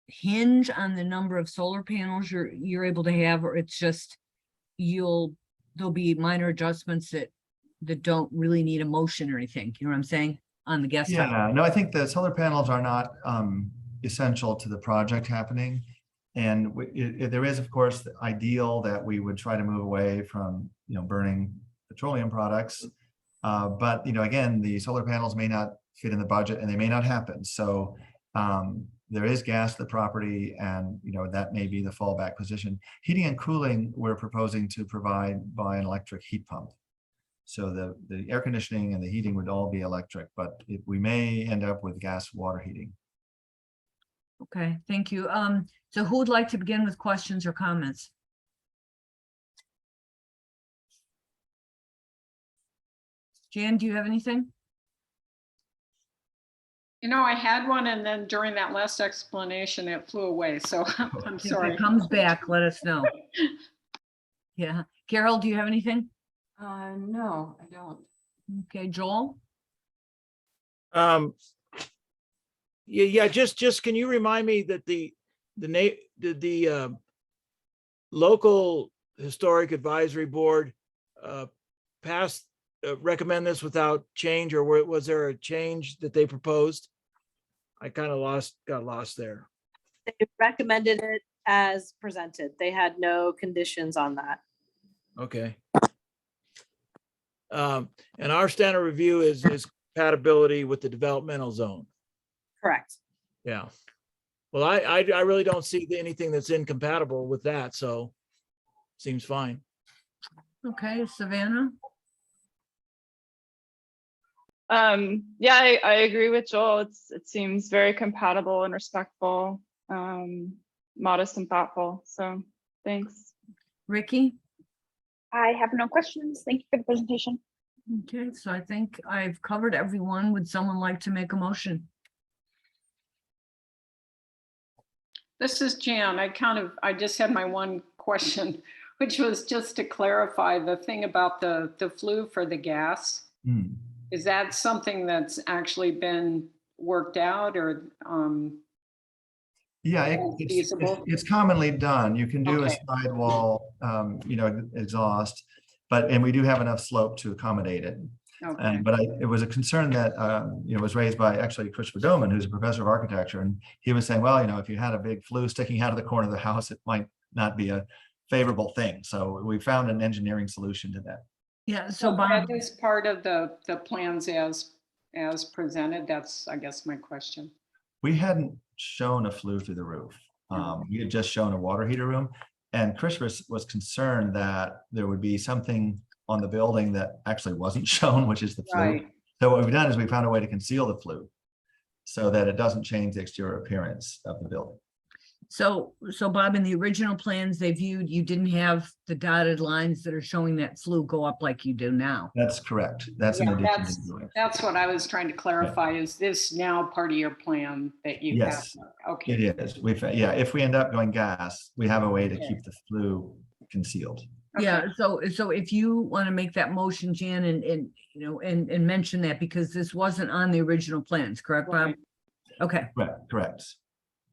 hinge on the number of solar panels you're able to have, or it's just there'll be minor adjustments that don't really need a motion or anything? You know what I'm saying? On the guest house. Yeah, no, I think the solar panels are not essential to the project happening. And there is, of course, the ideal that we would try to move away from, burning petroleum products. But, again, the solar panels may not fit in the budget and they may not happen. So there is gas to the property, and, that may be the fallback position. Heating and cooling, we're proposing to provide by an electric heat pump. So the air conditioning and the heating would all be electric, but we may end up with gas water heating. Okay, thank you. So who would like to begin with questions or comments? Jan, do you have anything? I had one, and then during that last explanation, it flew away. So I'm If sorry. it comes back, let us know. Yeah. Carol, do you have anything? No, I don't. Okay, Joel? Yeah, just can you remind me that the local historic advisory board passed recommend this without change, or was there a change that they proposed? I kind of got lost there. They recommended it as presented. They had no conditions on that. Okay. And our standard review is compatibility with the developmental zone. Correct. Yeah. Well, I really don't see anything that's incompatible with that, so seems fine. Okay, Savannah? Yeah, I agree with Joel. It seems very compatible and respectful, modest and thoughtful. So thanks. Ricky? I have no questions. Thank you for the presentation. Okay, so I think I've covered everyone. Would someone like to make a motion? This is Jan. I just had my one question, which was just to clarify the thing about the flue for the gas. Is that something that's actually been worked out, or Yeah, it's commonly done. You can do a Okay. sidewall, exhaust, and we do have enough slope to accommodate it. Okay. But it was a concern that, was raised by actually Christopher Doman, who's a professor of architecture. And he was saying, well, if you had a big flue sticking out of the corner of the house, it might not be a favorable thing. So we found an engineering solution to that. Yeah, so So Bob, that is part of the plans as presented. That's, I guess, my question. We hadn't shown a flue through the roof. We had just shown a water heater room. And Chris was concerned that there would be something on the building that actually wasn't shown, which is the flue. Right. So what we've done is we found a way to conceal the flue so that it doesn't change the exterior appearance of the building. so Bob, in the original plans they viewed, you didn't have the dotted lines that are showing that flue go up like you do now. That's correct. That's an Yeah, addition to doing. that's what I was trying to clarify. Is this now part of your plan that you Yes, have? Okay. it is. If we end up going gas, we have a way to keep the flue concealed. Yeah, so if you want to make that motion, Jan, and mention that, because this wasn't on the original plans, correct, Bob? Right. Okay, Correct.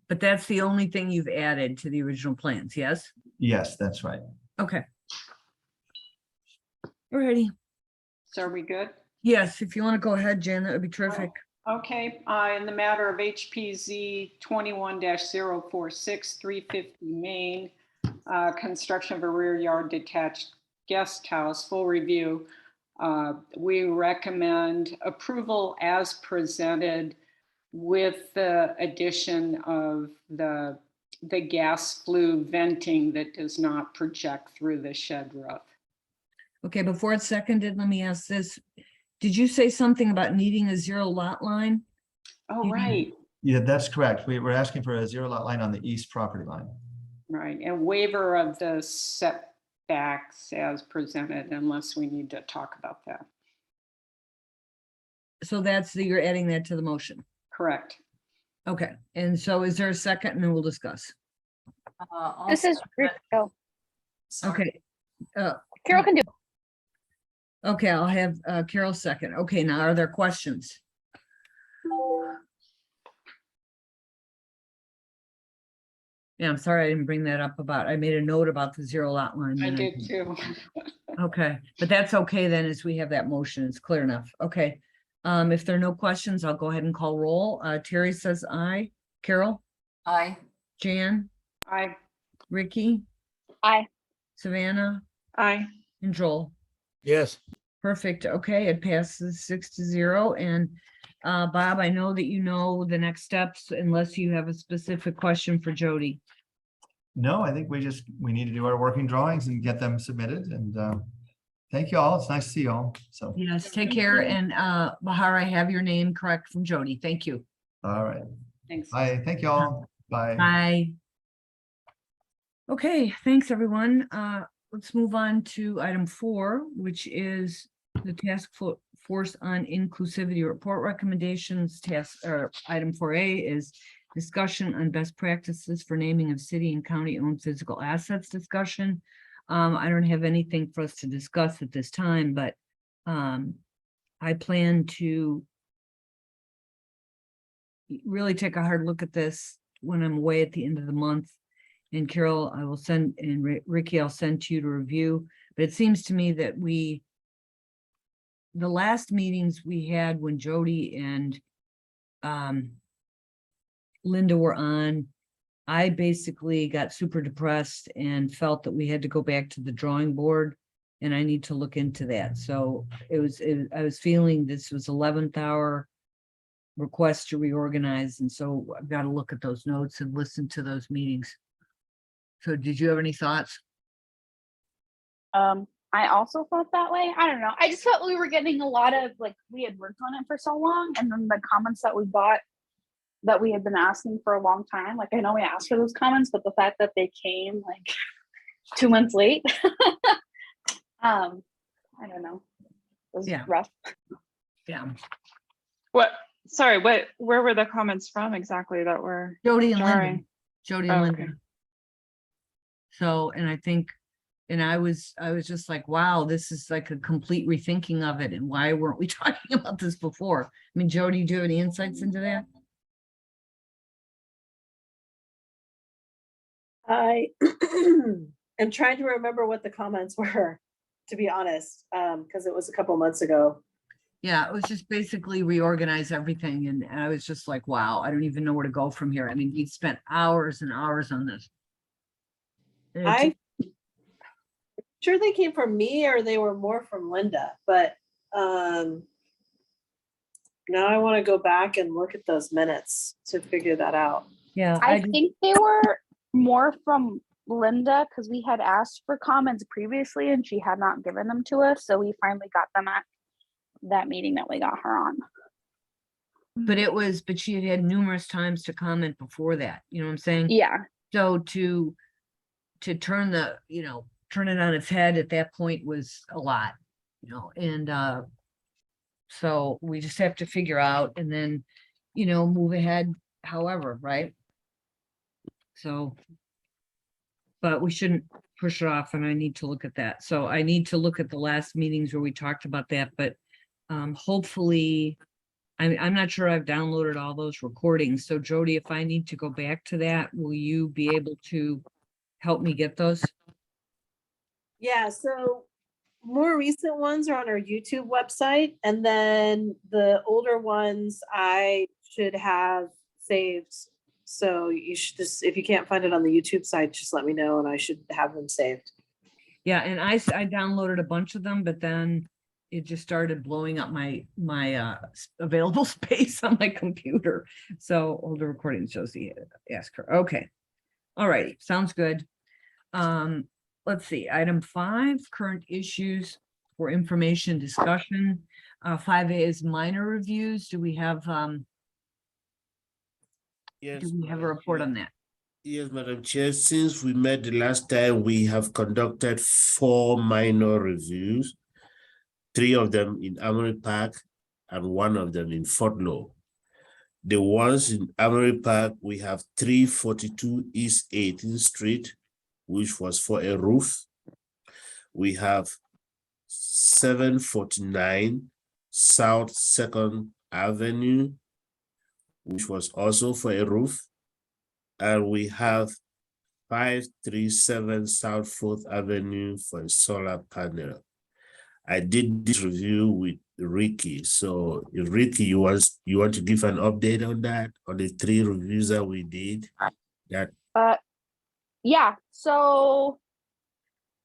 but that's the only thing you've added to the original plans, yes? Yes, that's right. Okay. Alrighty. So are we good? Yes, if you want to go ahead, Jan, that would be terrific. Okay, in the matter of HPZ 21-046, 350 Main, construction of a rear yard detached guest house, full review. We recommend approval as presented with the addition of the gas flue venting that does not project through the shed roof. Okay, before it's seconded, let me ask this. Did you say something about needing a 0 lot line? Oh, right. Yeah, that's correct. We're asking for a 0 lot line on the east property line. Right, and waiver of the setbacks as presented, unless we need to talk about that. So you're adding that to the motion. Correct. Okay, and so is there a second, and then we'll discuss? This is Ruth. Oh, Okay. Carol can do. Okay, I'll have Carol second. Okay, now are there questions? Yeah, I'm sorry I didn't bring that up I made a note about the 0 lot line. I and did too. Okay, but that's okay then, as we have that motion, it's clear enough. Okay. If there are no questions, I'll go ahead and call roll. Terry says aye. Carol? Aye. Jan? Aye. Ricky, Aye. Savannah, Aye. and Joel. Yes. Perfect. Okay, it passes 6-0. And Bob, I know that you know the next steps unless you have a specific question for Jody. No, I think we need to do our working drawings and get them submitted, and thank you all. It's nice to see you all. So, Yes, take care. And Bahar, I have your name correct from Jody. Thank you. all right. Thanks. Bye. Thank you all. Bye. Bye. Okay, thanks, everyone. Let's move on to item 4, which is the force on inclusivity report recommendations. Item 4A is discussion on best practices for naming of city and county owned physical assets discussion. I don't have anything for us to discuss at this time, but I plan to really take a hard look at this when I'm away at the end of the month. And Carol, I will send, and Ricky, I'll send to you to review. But it seems to me that the last meetings we had when Jody and Linda were on, I basically got super depressed and felt that we had to go back to the drawing board, and I need to look into that. So I was feeling this was 11th hour request to reorganize, and so I've got to look at those notes and listen to those meetings. So did you have any thoughts? I also felt that way. I don't know. I just felt we were getting a lot of, like, we had worked on it for so long, and then the comments that we got that we had been asking for a long time. Like, I know we asked for those comments, but the fact that they came like 2 months late, I don't know. It was rough. Yeah. Sorry, where were the comments from exactly that were Jody and Linda. jarring? Jody and Oh, Linda. okay. So, and I think, and I was just like, wow, this is like a complete rethinking of it. And why weren't we talking about this before? I mean, Jody, do you have any insights into that? I am trying to remember what the comments were, to be honest, because it was a couple months ago. Yeah, it was just basically reorganize everything. And I was just like, wow, I don't even know where to go from here. I mean, we spent hours and hours on this. And it I'm sure they came from me or they were more from Linda, but now I want to go back and look at those minutes to figure that out. yeah, I think they were more from Linda because we had asked for comments previously and she had not given them to us. So we finally got them at that meeting that we got her on. but she had numerous times to comment before that. You know what I'm saying? Yeah. So to turn turn it on its head at that point was a lot, and so we just have to figure out and then, move ahead however, right? So, but we shouldn't push it off, and I need to look at that. So I need to look at the last meetings where we talked about that, but hopefully, I'm not sure I've downloaded all those recordings. So Jody, if I need to go back to that, will you be able to help me get those? Yeah, so more recent ones are on our YouTube website, and then the older ones I should have saved. So you should just, if you can't find it on the YouTube site, just let me know and I should have them saved. Yeah, and I downloaded a bunch of them, but then it just started blowing up my available space on my computer. So older recording shows the ask her. Okay. All right, sounds good. Let's see, item 5, current issues for information discussion. 5A is minor reviews. Do we have Yes, a Madam report Chair. on that? Yes, Madam Chair, since we met the last time, we have conducted 4 minor reviews, 3 of them in Amory Park and 1 of them in Fort Law. The ones in Amory Park, we have 342 East 18th Street, which was for a roof. We have 749 South 2nd Avenue, which was also for a roof. And we have 537 South 4th Avenue for a solar panel. I did this review with Ricky. So if Ricky, you want to give an update on that, on the 3 reviews that we did? Yeah, so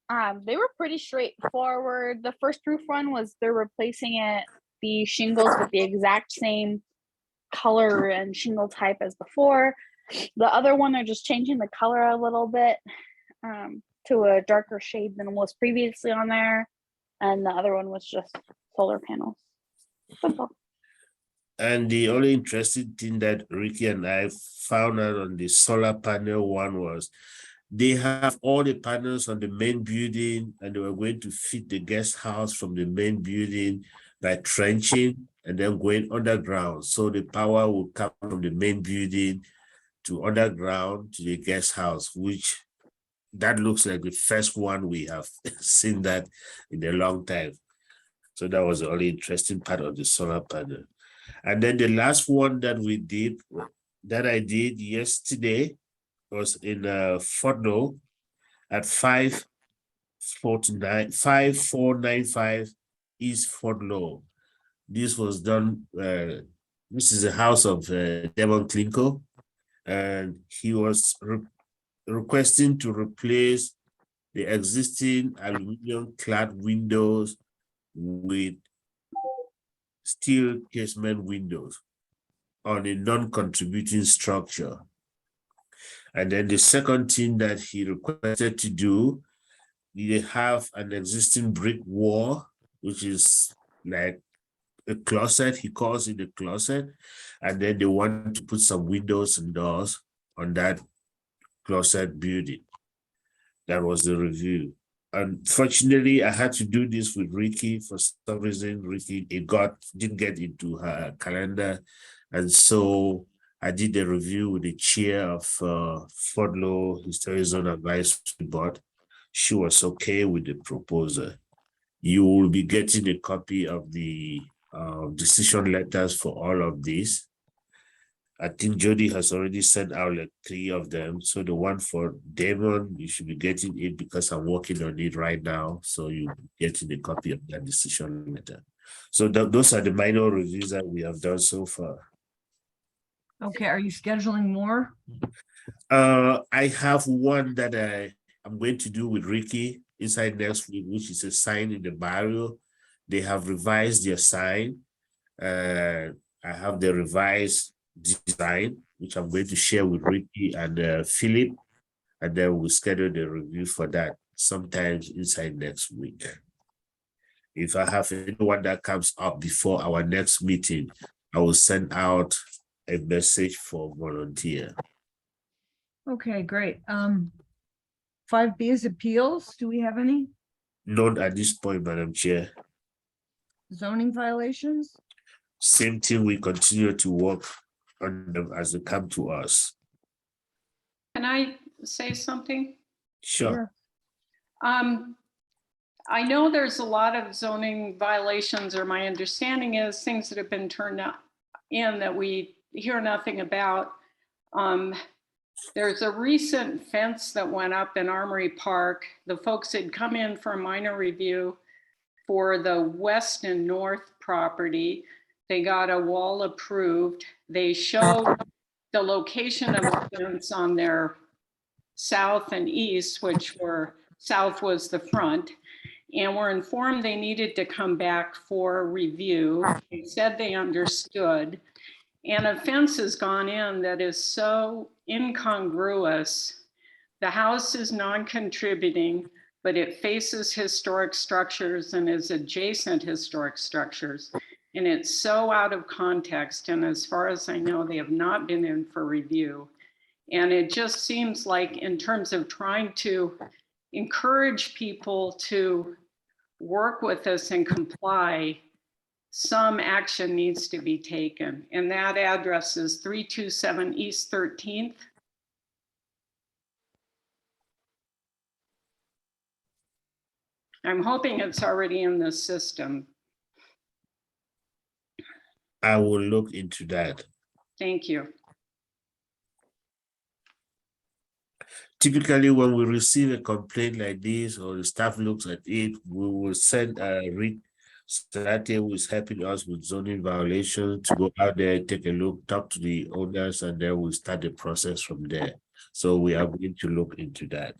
they were pretty straightforward. The first roof one was they're replacing the shingles with the exact same color and shingle type as before. The other one, they're just changing the color a little bit to a darker shade than was previously on there. And the other one was just solar panels. Simple. And the only interesting thing that Ricky and I found out on the solar panel one was they have all the panels on the main building, and they were going to feed the guest house from the main building by trenching and then going underground. So the power will come from the main building to underground to the guest house, which that looks like the first one we have seen that in a long time. So that was the only interesting part of the solar panel. And then the last one that we did, that I did yesterday, was in Fortno at 5495 East Fortno. This was done, this is the house of Devon Klinko, and he was requesting to replace the existing aluminum clad windows with steel casement windows on a non-contributing structure. And then the second thing that he requested to do, they have an existing brick wall, which is like a closet, he calls it a closet, and then they want to put some windows and doors on that closet building. That was the review. Unfortunately, I had to do this with Ricky for some reason. Ricky, didn't get into her calendar, and so I did the review with the chair of Fordlow Historic Zone Advisory Board. She was okay with the proposal. You will be getting a copy of the decision letters for all of these. I think Jody has already sent out like 3 of them. So the one for Damon, you should be getting it because I'm working on it right now. So you're getting a copy of that decision letter. So those are the minor reviews that we have done so far. Okay, are you scheduling more? I have one that I'm going to do with Ricky inside next week, which is a sign in the barrio. They have revised their sign. I have the revised design, which I'm going to share with Ricky and Philip, and then we'll schedule the review for that sometimes inside next week. If I have anyone that comes up before our next meeting, I will send out a message for volunteer. Okay, great. 5B is appeals. Do we have any None at this point, Madam Chair. zoning violations? Same thing, we continue to work on them as they come to us. Can I say something? Sure. I know there's a lot of zoning violations, or my understanding is things that have been turned in that we hear nothing about. There's a recent fence that went up in Armory Park. The folks had come in for a minor review for the west and north property. They got a wall approved. They showed the location of the fence on their south and east, which were, south was the front, and were informed they needed to come back for review. They said they understood. And a fence has gone in that is so incongruous. The house is non-contributing, but it faces historic structures and is adjacent historic structures. And it's so out of context. And as far as I know, they have not been in for review. And it just seems like, in terms of trying to encourage people to work with us and comply, some action needs to be taken. And that address is 327 East 13th. I'm hoping it's already in the system. I will look into that. Thank you. Typically, when we receive a complaint like this, or the staff looks at it, we will send Rick Strate, who is helping us with zoning violations, to go out there, take a look, talk to the owners, and then we'll start the process from there. So we are going to look into that.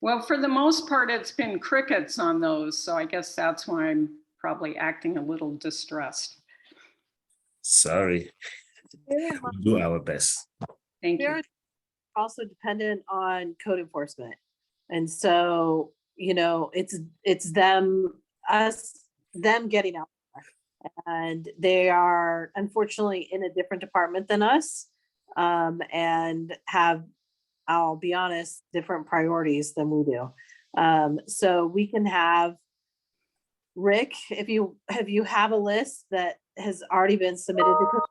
Well, for the most part, it's been crickets on those, so I guess that's why I'm probably acting a little distressed. Sorry, Very we'll do our best. Thank you. They're also dependent on code enforcement. And so, you know, it's them getting out there. And they are unfortunately in a different department than us, and have, I'll be honest, different priorities than we do. So we can have Rick, if you have a list that has already been submitted to code,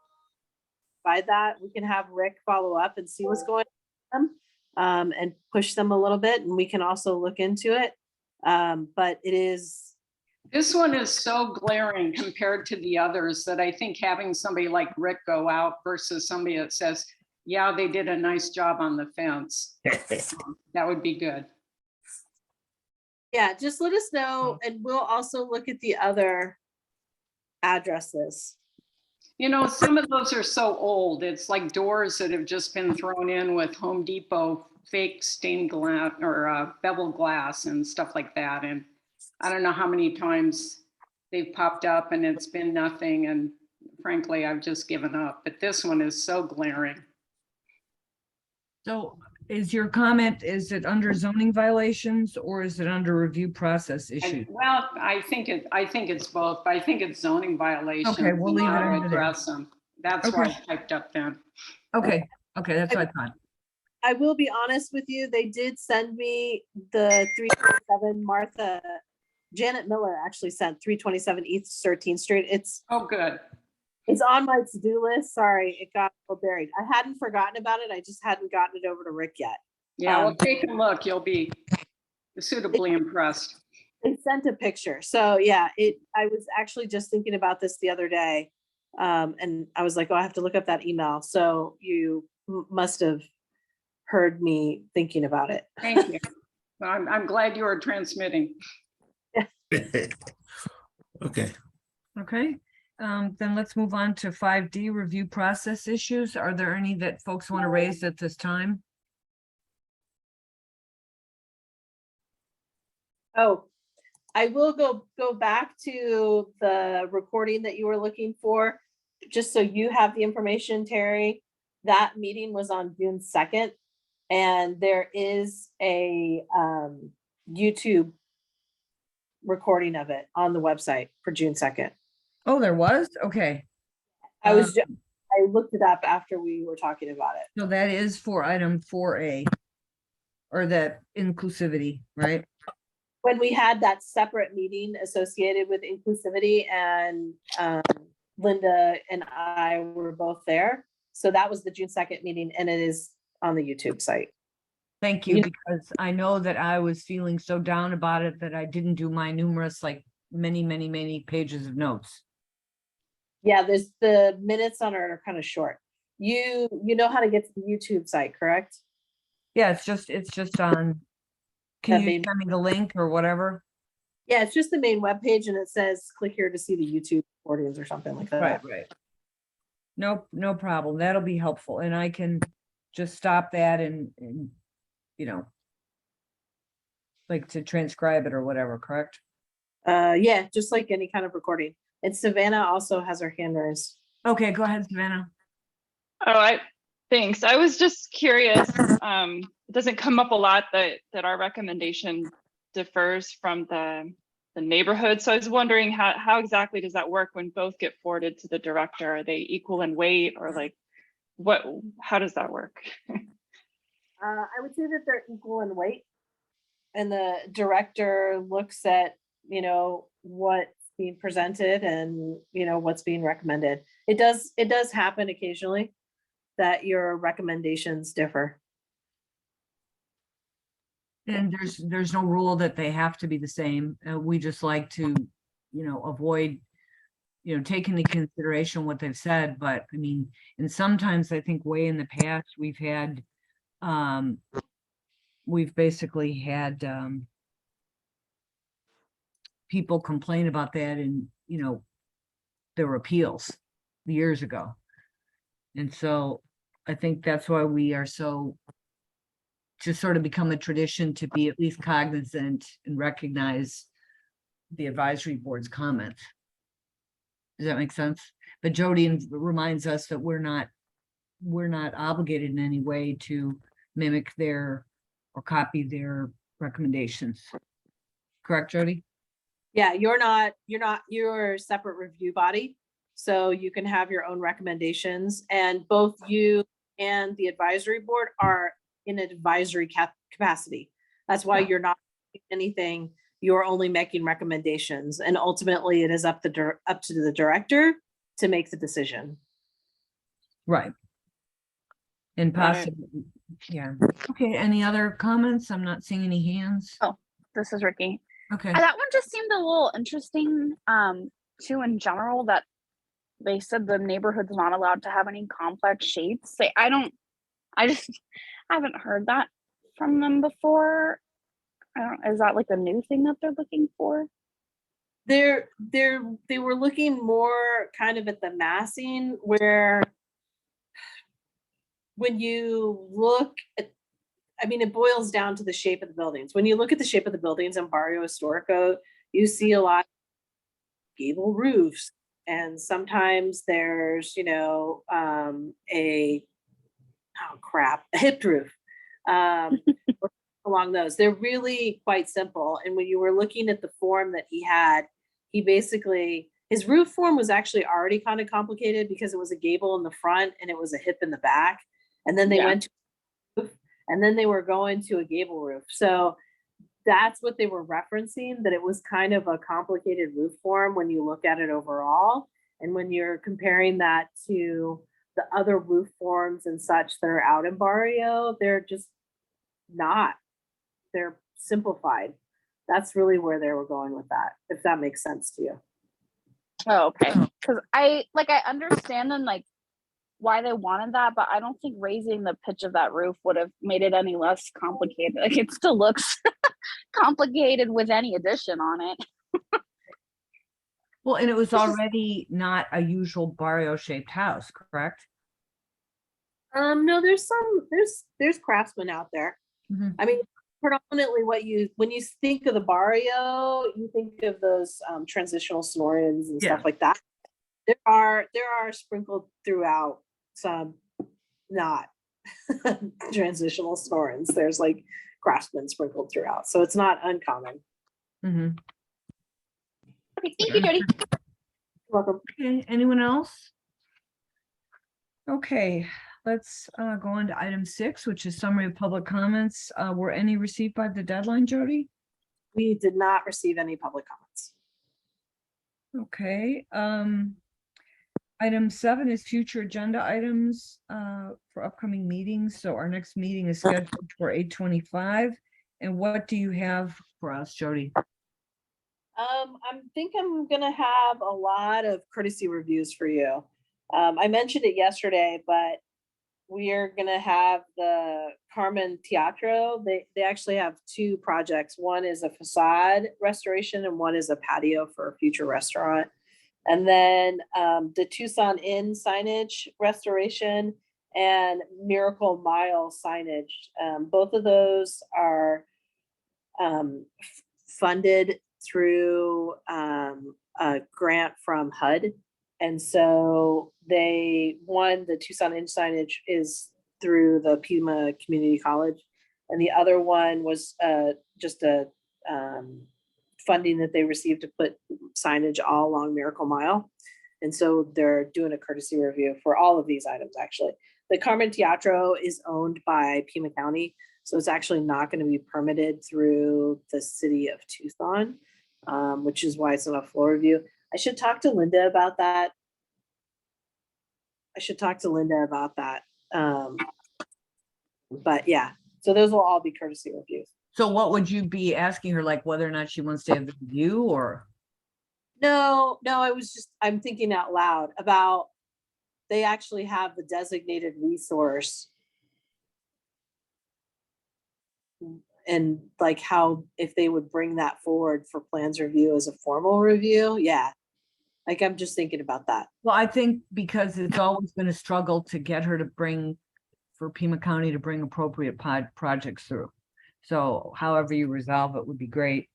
by that, we can have Rick follow up and see what's going on, and push them a little bit, and we can also look into it. But it is, This one is so glaring compared to the others that I think having somebody like Rick go out versus somebody that says, yeah, they did a nice job on the fence. That would be good. yeah, just let us know, and we'll also look at the other addresses. You know, some of those are so old. It's like doors that have just been thrown in with Home Depot fake stained glass or bevel glass and stuff like that. And I don't know how many times they've popped up and it's been nothing. And frankly, I've just given up. But this one is so glaring. So is your comment, is it under zoning violations or is it under review process issues? Well, I think it's both, but I think it's zoning violations. Okay, we'll leave it I'll under there. address them. That's why Okay. I typed up then. Okay, that's what I thought. I will be honest with you, they did send me the 327 Janet Miller actually sent 327 East 13th Street. Oh, good. It's on my to-do list. Sorry, it got buried. I hadn't forgotten about it. I just hadn't gotten it over to Rick yet. Yeah, well, take a look. You'll be suitably impressed. They sent a picture. So yeah, I was actually just thinking about this the other day. And I was like, oh, I have to look up that email. So you must have heard me thinking about it. Thank you. Well, I'm glad you are transmitting. Okay. Okay, then let's move on to 5D, review process issues. Are there any that folks want to raise at this time? Oh, I will go back to the recording that you were looking for, just so you have the information, Terry. That meeting was on June 2nd, and there is a YouTube recording of it on the website for June 2nd. Oh, there was? Okay. I looked it up after we were talking about it. So that is for item 4A, or that inclusivity, right? When we had that separate meeting associated with inclusivity, and Linda and I were both there. So that was the June 2nd meeting, and it is on the YouTube site. Thank you, because I know that I was feeling so down about it that I didn't do my numerous, like many pages of notes. Yeah, there's the minutes on it are kind of short. You know how to get to the YouTube site, correct? Yeah, it's just on, can That you main- send me the link or whatever? Yeah, it's just the main webpage, and it says click here to see the YouTube recordings or something like that. Right. Nope, no problem. That'll be helpful. And I can just stop that and you know, like to transcribe it or whatever, correct? Yeah, just like any kind of recording. And Savannah also has her hand raised. Okay, go ahead, Savannah. Oh, thanks. I was just curious. It doesn't come up a lot that our recommendation differs from the neighborhood. So I was wondering how exactly does that work when both get forwarded to the director? Are they equal in weight, or like how does that work? I would say that they're equal in weight, and the director looks at, what's being presented and, what's being recommended. It does happen occasionally that your recommendations differ. And there's no rule that they have to be the same. We just like to, avoid, taking into consideration what they've said. But I mean, and sometimes I think way in the past, we've basically had people complain about that, and there were appeals years ago. And so I think that's why we are so, to sort of become a tradition to be at least cognizant and recognize the advisory board's comments. Does that make sense? But Jody reminds us that we're not obligated in any way to mimic their or copy their recommendations. Correct, Jody? Yeah, you're a separate review body. So you can have your own recommendations, and both you and the advisory board are in an advisory capacity. That's why you're not doing anything. You're only making recommendations, and ultimately it is up to the director to make the decision. Right. And Got it. possibly, yeah. Okay, any other comments? I'm not seeing any hands. Oh, this is Ricky. Okay. That one just seemed a little interesting, too, in general, that they said the neighborhood's not allowed to have any complex shapes. I just haven't heard that from them before. Is that like a new thing that they're looking for? They were looking more kind of at the massing, where when you look at, I mean, it boils down to the shape of the buildings. When you look at the shape of the buildings in Barrio Histórico, you see a lot of gable roofs, and sometimes there's, a hipped roof. Along those, they're really quite simple. And when you were looking at the form that he had, his roof form was actually already kind of complicated because it was a gable in the front and it was a hip in the back. And then they went to a roof, and then they were going to a gable roof. So that's what they were referencing, that it was kind of a complicated roof form when you look at it overall. And when you're comparing that to the other roof forms and such that are out in Barrio, they're just not. They're simplified. That's really where they were going with that, if that makes sense to you. Oh, okay. Because I understand them, like, why they wanted that, but I don't think raising the pitch of that roof would have made it any less complicated. Like, it still looks complicated with any addition on it. Well, and it was already not a usual Barrio shaped house, correct? No, there's craftsmen out there. Mhm. I mean, predominantly when you think of the Barrio, you think of those transitional snorins and stuff like that. There are sprinkled throughout some not transitional snorins. There's like craftsmen sprinkled throughout, so it's not uncommon. Mhm. Okay, thank you, Jody. You're welcome. Okay, anyone else? Okay, let's go on to item 6, which is summary of public comments. Were any received by the deadline, Jody? We did not receive any public comments. Okay, item 7 is future agenda items for upcoming meetings. So our next meeting is scheduled for 8/25. And what do you have for us, Jody? I think I'm gonna have a lot of courtesy reviews for you. I mentioned it yesterday, but we are gonna have the Carmen Teatro. They actually have 2 projects. One is a facade restoration and one is a patio for a future restaurant. And then the Tucson Inn signage restoration and Miracle Mile signage. Both of those are funded through a grant from HUD. And so the Tucson Inn signage is through the Pima Community College. And the other one was just a funding that they received to put signage all along Miracle Mile. And so they're doing a courtesy review for all of these items, actually. The Carmen Teatro is owned by Pima County, so it's actually not going to be permitted through the city of Tucson, which is why it's not a floor review. I should talk to Linda about that. But yeah, so those will all be courtesy reviews. So what would you be asking her, like whether or not she wants to have the review, or? No, I'm thinking out loud about, they actually have the designated resource. And like how, if they would bring that forward for plans review as a formal review. Yeah. Like, I'm just thinking about that. Well, I think because it's always been a struggle to get her to bring for Pima County to bring appropriate projects through. So however you resolve it would be great.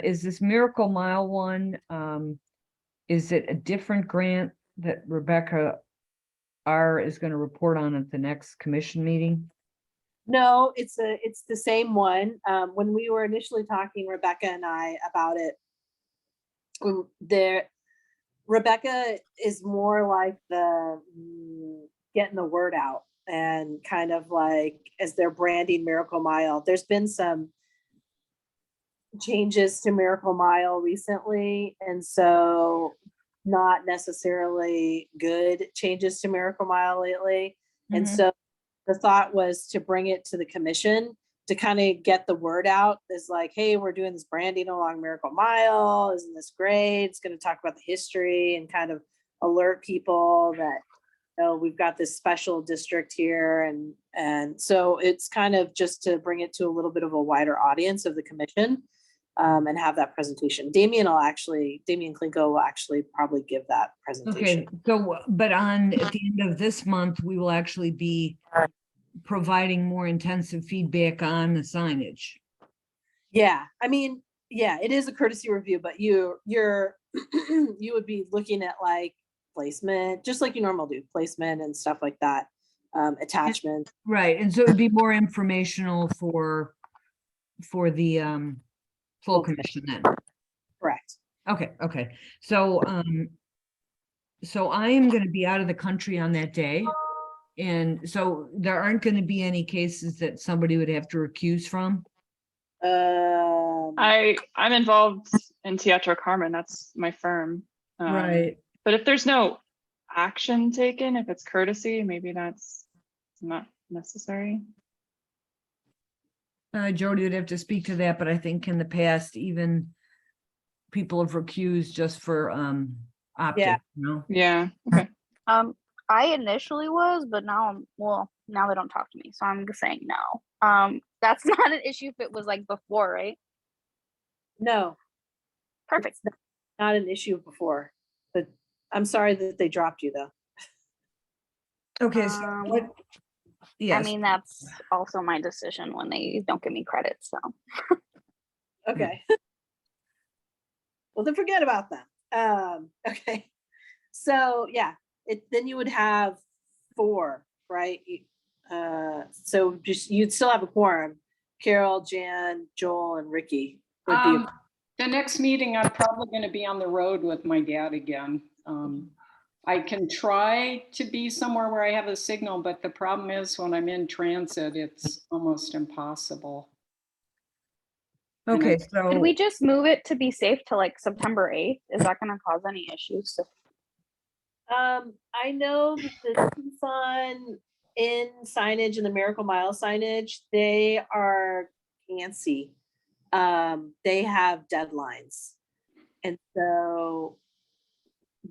Is this Miracle Mile one, is it a different grant that Rebecca R is going to report on at the next commission meeting? No, it's the same one. When we were initially talking, Rebecca and I, about it, Rebecca is more like the getting the word out and kind of like as they're branding Miracle Mile. There's been some changes to Miracle Mile recently, and so not necessarily good changes to Miracle Mile lately. And so the thought was to bring it to the commission to kind of get the word out. Is like, hey, we're doing this branding along Miracle Mile. Isn't this great? It's going to talk about the history and kind of alert people that, you know, we've got this special district here. And so it's kind of just to bring it to a little bit of a wider audience of the commission, and have that presentation. Damien Klinko will actually probably give that presentation. Okay, so, but at the end of this month, we will actually be providing more intensive feedback on the signage. Yeah, I mean, yeah, it is a courtesy review, but you're you would be looking at like placement, just like you normally do, placement and stuff like that, attachment. Right, and so it would be more informational for the full commission then. Correct. Okay. So, so I am going to be out of the country on that day. And so there aren't going to be any cases that somebody would have to recuse from. I'm involved in Teatro Carmen. That's my firm. Right. But if there's no action taken, if it's courtesy, maybe that's not necessary. Jody would have to speak to that, but I think in the past, even people have recused just for optics, you know? Yeah. Okay. I initially was, but now now they don't talk to me, so I'm just saying no. That's not an issue if it was like before, right? No, Perfect. it's not an issue before, but I'm sorry that they dropped you though. Okay, so what? Yes. I mean, that's also my decision when they don't give me credit, so. Okay. Well, then forget about them. Okay. So yeah, then you would have 4, right? So just you'd still have a quorum. Carol, Jan, Joel, and Ricky would be. The next meeting, I'm probably going to be on the road with my dad again. I can try to be somewhere where I have a signal, but the problem is when I'm in transit, it's almost impossible. Okay, so. Could we just move it to be safe to like September 8th? Is that going to cause any issues? I know that the Tucson in signage and the Miracle Mile signage, they are antsy. They have deadlines. And so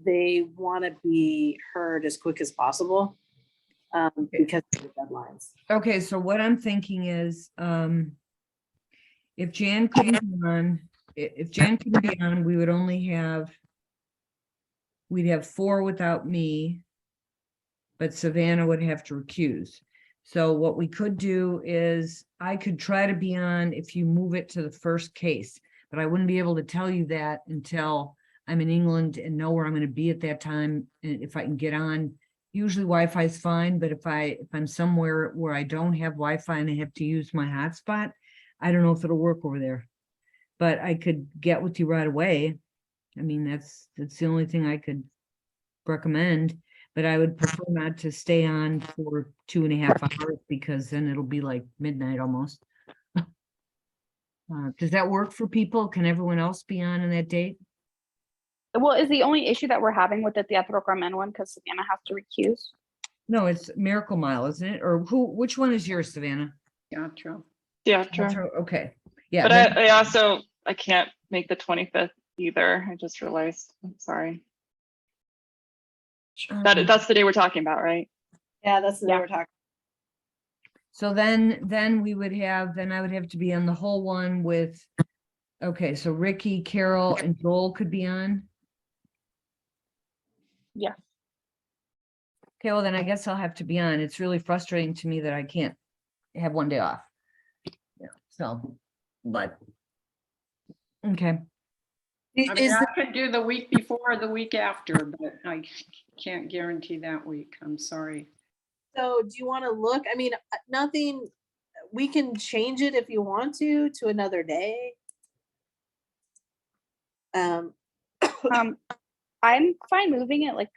they want to be heard as quick as possible, because of the deadlines. Okay, so what I'm thinking is, if Jan couldn't be on, we would only have, we'd have 4 without me, but Savannah would have to recuse. So what we could do is I could try to be on if you move it to the first case, but I wouldn't be able to tell you that until I'm in England and know where I'm going to be at that time. And if I can get on, usually Wi-Fi is fine, but if I'm somewhere where I don't have Wi-Fi and I have to use my hotspot, I don't know if it'll work over there, but I could get with you right away. I mean, that's the only thing I could recommend, but I would prefer not to stay on for 2.5 hours because then it'll be like midnight almost. Does that work for people? Can everyone else be on that date? Well, is the only issue that we're having with the Teatro Carmen one because Savannah has to recuse? No, it's Miracle Mile, isn't it? Or which one is yours, Savannah? Teatro. Yeah, true. Okay. Yeah. But I can't make the 25th either. I just realized. I'm sorry. That's the day we're talking about, right? Yeah, that's the day we're talking. So then we would have, then I would have to be on the whole one with, okay, so Ricky, Carol, and Joel could be on. Yeah. Okay, well then I guess I'll have to be on. It's really frustrating to me that I can't have one day off. Yeah, so, but. Okay, I mean, Is, I can do the week before or the week after, but I can't guarantee that week. I'm sorry. so do you want to look, I mean, nothing, we can change it if you want to another day. I'm fine moving it like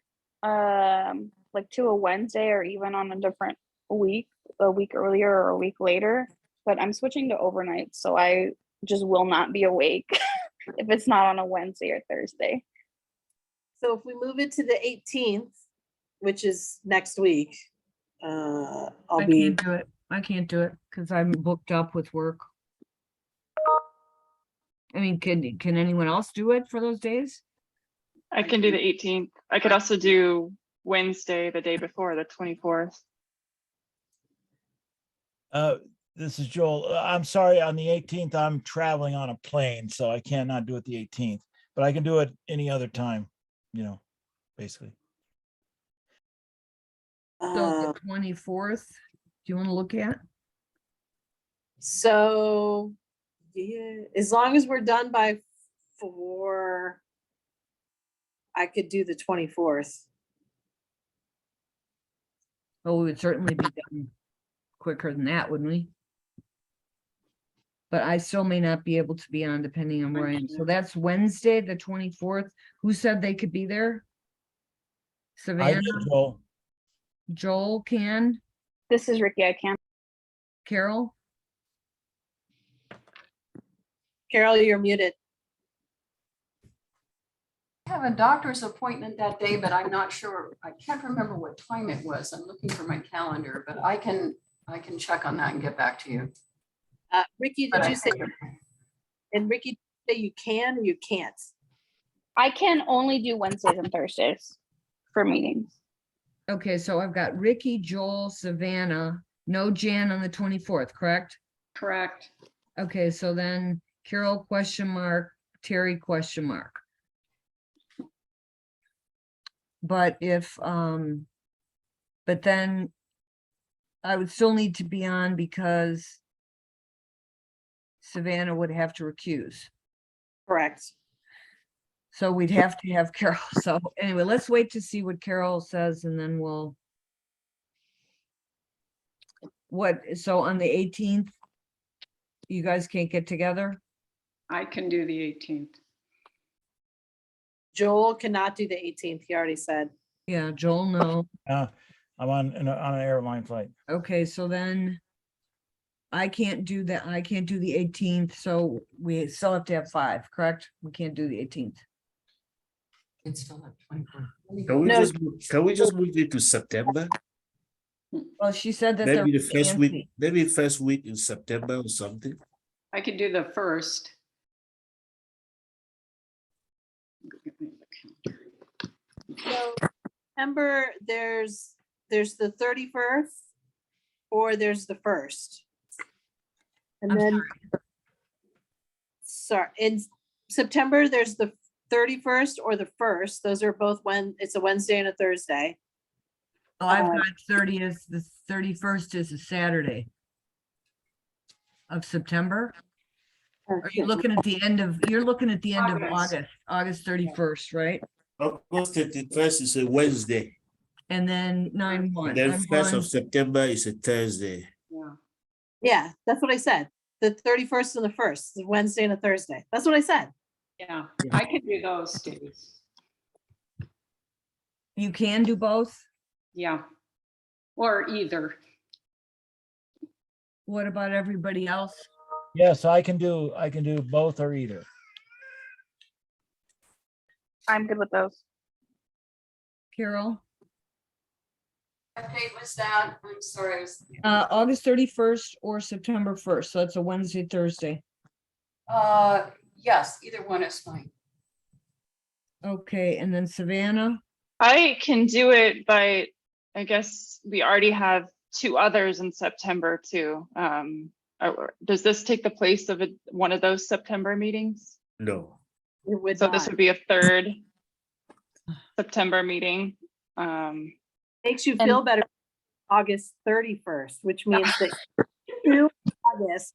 to a Wednesday or even on a different week, a week earlier or a week later. But I'm switching to overnight, so I just will not be awake if it's not on a Wednesday or Thursday. So if we move it to the 18th, which is next week, I'll I be, can't do it. I can't do it because I'm booked up with work. I mean, can anyone else do it for those days? I can do the 18th. I could also do Wednesday, the day before, the 24th. This is Joel. I'm sorry, on the 18th, I'm traveling on a plane, so I cannot do it the 18th, but I can do it any other time, basically. So the 24th, do you want to look at? so, yeah, as long as we're done by 4, I could do the 24th. Oh, we would certainly be done quicker than that, wouldn't we? But I still may not be able to be on depending on where I am. So that's Wednesday, the 24th. Who said they could be there? I Savannah, did, Joel. Joel can, This is Ricky. I can't. Carol, Carol, you're muted. I have a doctor's appointment that day, but I'm not sure. I can't remember what time it was. I'm looking for my calendar, but I can check on that and get back to you. Ricky, But did I you say, think- and Ricky, say you can or you can't? I can only do Wednesdays and Thursdays for meetings. okay, so I've got Ricky, Joel, Savannah, no Jan on the 24th, correct? Correct. Okay, so then Carol question mark, Terry question mark. But if, but then I would still need to be on because Savannah would have to recuse. Correct. So we'd have to have Carol. So anyway, let's wait to see what Carol says and then we'll. So on the 18th, you guys can't get together? I can do the 18th. Joel cannot do the 18th, he already said. Yeah, Joel, no. I'm on an airline flight. Okay, so then I can't do that. I can't do the 18th, so we still have to have 5, correct? We can't do the 18th. It's still at 24. No. Can we just move it to September? Well, she said that there Maybe the was first Nancy. week, maybe first week in September or something. I could do the 1st. So September, there's the 31st or there's the 1st. And I'm then, sorry, in September, there's the 31st or the 1st. Those are both when it's a Wednesday and a Thursday. Oh, I've got 30th, the 31st is a Saturday of September. Are you looking at the end of, you're looking at the end of August 31st, right? August 31st is a Wednesday. And then 9/1. Then I'm 1st gone. of September is a Thursday. Yeah. Yeah, that's what I said. The 31st and the 1st, the Wednesday and a Thursday. That's what I said. Yeah, I could do those days. You can do both? Yeah. Or either. What about everybody else? Yes, I can do both or either. I'm good with those. Carol? What date was that? I'm sorry. August 31st or September 1st. So that's a Wednesday, Thursday. Yes, either one is fine. Okay, and then Savannah? I can do it, but I guess we already have 2 others in September too. Does this take the place of one of those September meetings? No. It would So this not. would be a 3rd September meeting. Makes you feel better. August 31st, which means that through August.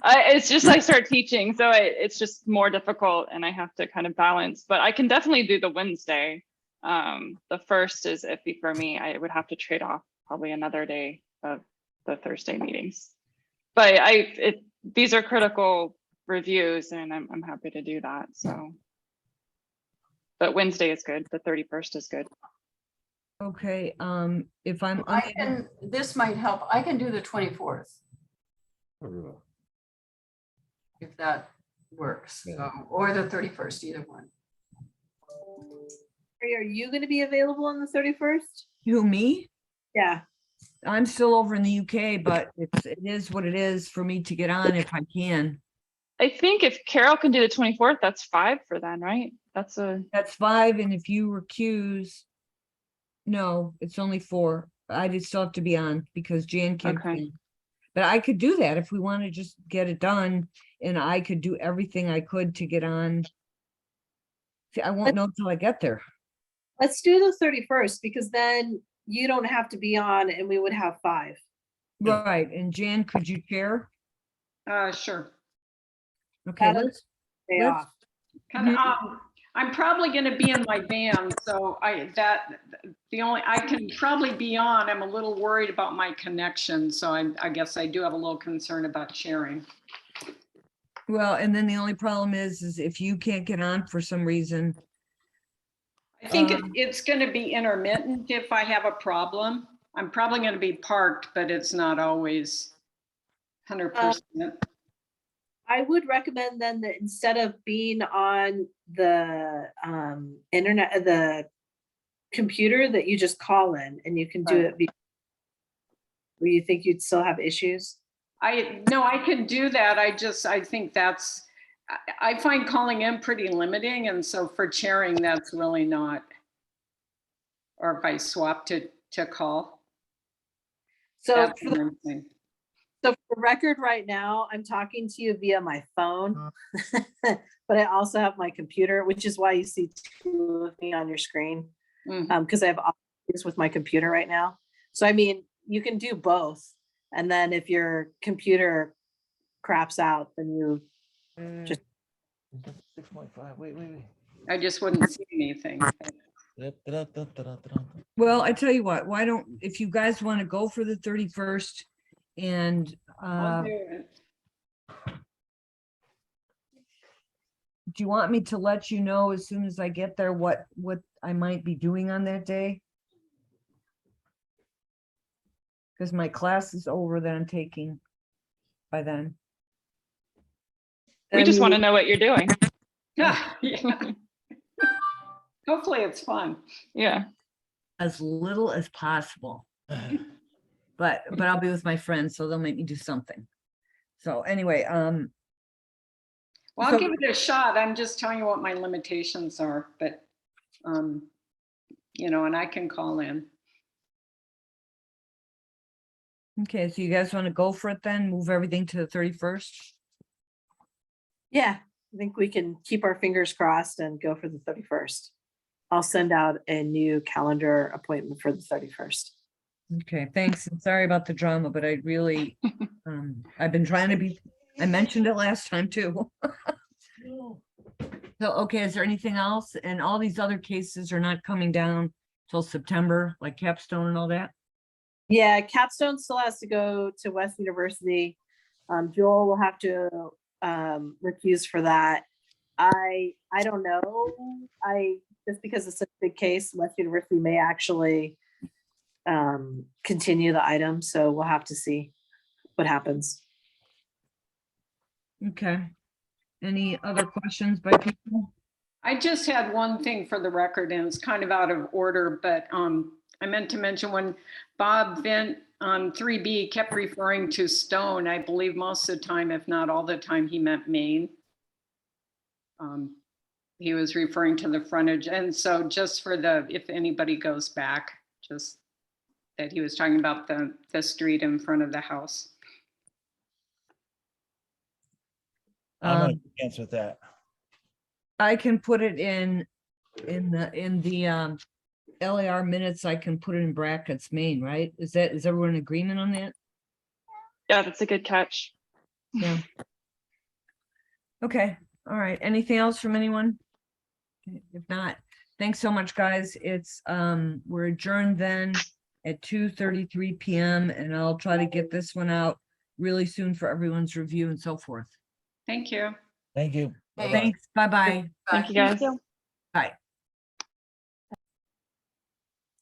It's just I start teaching, so it's just more difficult, and I have to kind of balance. But I can definitely do the Wednesday. The first is iffy for me. I would have to trade off probably another day of the Thursday meetings. But these are critical reviews, and I'm happy to do that. So, but Wednesday is good. The 31st is good. Okay, if I'm I unable, can, this might help. I can do the 24th. If that works, or the 31st, either one. Are you going to be available on the 31st? you, me, Yeah. I'm still over in the UK, but it is what it is for me to get on if I can. I think if Carol can do the 24th, that's 5 for then, right? That's 5, and if you recuse, no, it's only 4. I just still have to be on because Jan can't. Okay. be. But I could do that if we want to just get it done, and I could do everything I could to get on. See, I won't know until I get there. Let's do the 31st because then you don't have to be on and we would have 5. Right, and Jan, could you chair? Sure. Okay, Adam, let's, Day let's, off. Can, I'm probably going to be in my van, so I can probably be on. I'm a little worried about my connection, so I guess I do have a little concern about sharing. well, and then the only problem is if you can't get on for some reason. I think it's going to be intermittent if I have a problem. I'm probably going to be parked, but it's not always 100%. I would recommend then that instead of being on the internet, the computer, that you just call in and you can do Right. it. Where you think you'd still have issues? No, I can do that. I think I find calling in pretty limiting. And so for chairing, that's really not, or if I swap to call. So That's for the one thing. So for the record right now, I'm talking to you via my phone, but I also have my computer, which is why you see 2 of me on your screen. Because I have options with my computer right now. So, I mean, you can do both. And then if your computer craps out, then you just. 6.5, wait. I just wouldn't see anything. Well, I tell you what, why don't, if you guys want to go for the 31st and I'll do it. do you want me to let you know as soon as I get there what I might be doing on that day? Because my class is over that I'm taking by then. we just want to know what you're doing. Yeah. Hopefully it's fun. Yeah. As little as possible. But I'll be with my friends, so they'll make me do something. So anyway, Well, I'll So- give it a shot. I'm just telling you what my limitations are, but, and I can call in. okay, so you guys want to go for it then? Move everything to the 31st? Yeah, I think we can keep our fingers crossed and go for the 31st. I'll send out a new calendar appointment for the 31st. Okay, thanks. And sorry about the drama, but I really, I've been trying to be, I mentioned it last time too. So, okay, is there anything else? And all these other cases are not coming down till September, like Capstone and all that? Yeah, Capstone still has to go to West University. Joel will have to recuse for that. I don't know. Just because it's such a big case, West University may actually continue the item, so we'll have to see what happens. Okay. Any other questions by people? I just had one thing for the record, and it's kind of out of order, but I meant to mention when Bob Vint on 3B kept referring to Stone, I believe most of the time, if not all the time, he meant Maine. He was referring to the frontage. And so just for if anybody goes back, just that he was talking about the street in front of the house. I'm on chance with that. I can put it in the LAR minutes, I can put it in brackets, Maine, right? Is everyone in agreement on that? Yeah, that's a good catch. Yeah. Okay, all right. Anything else from anyone? Okay, if not, thanks so much, guys. It's, we're adjourned then at 2:33 PM, and I'll try to get this one out really soon for everyone's review and so forth. Thank you. Thank you. Hey. Thanks, bye-bye. Thank you, guys. you. Bye.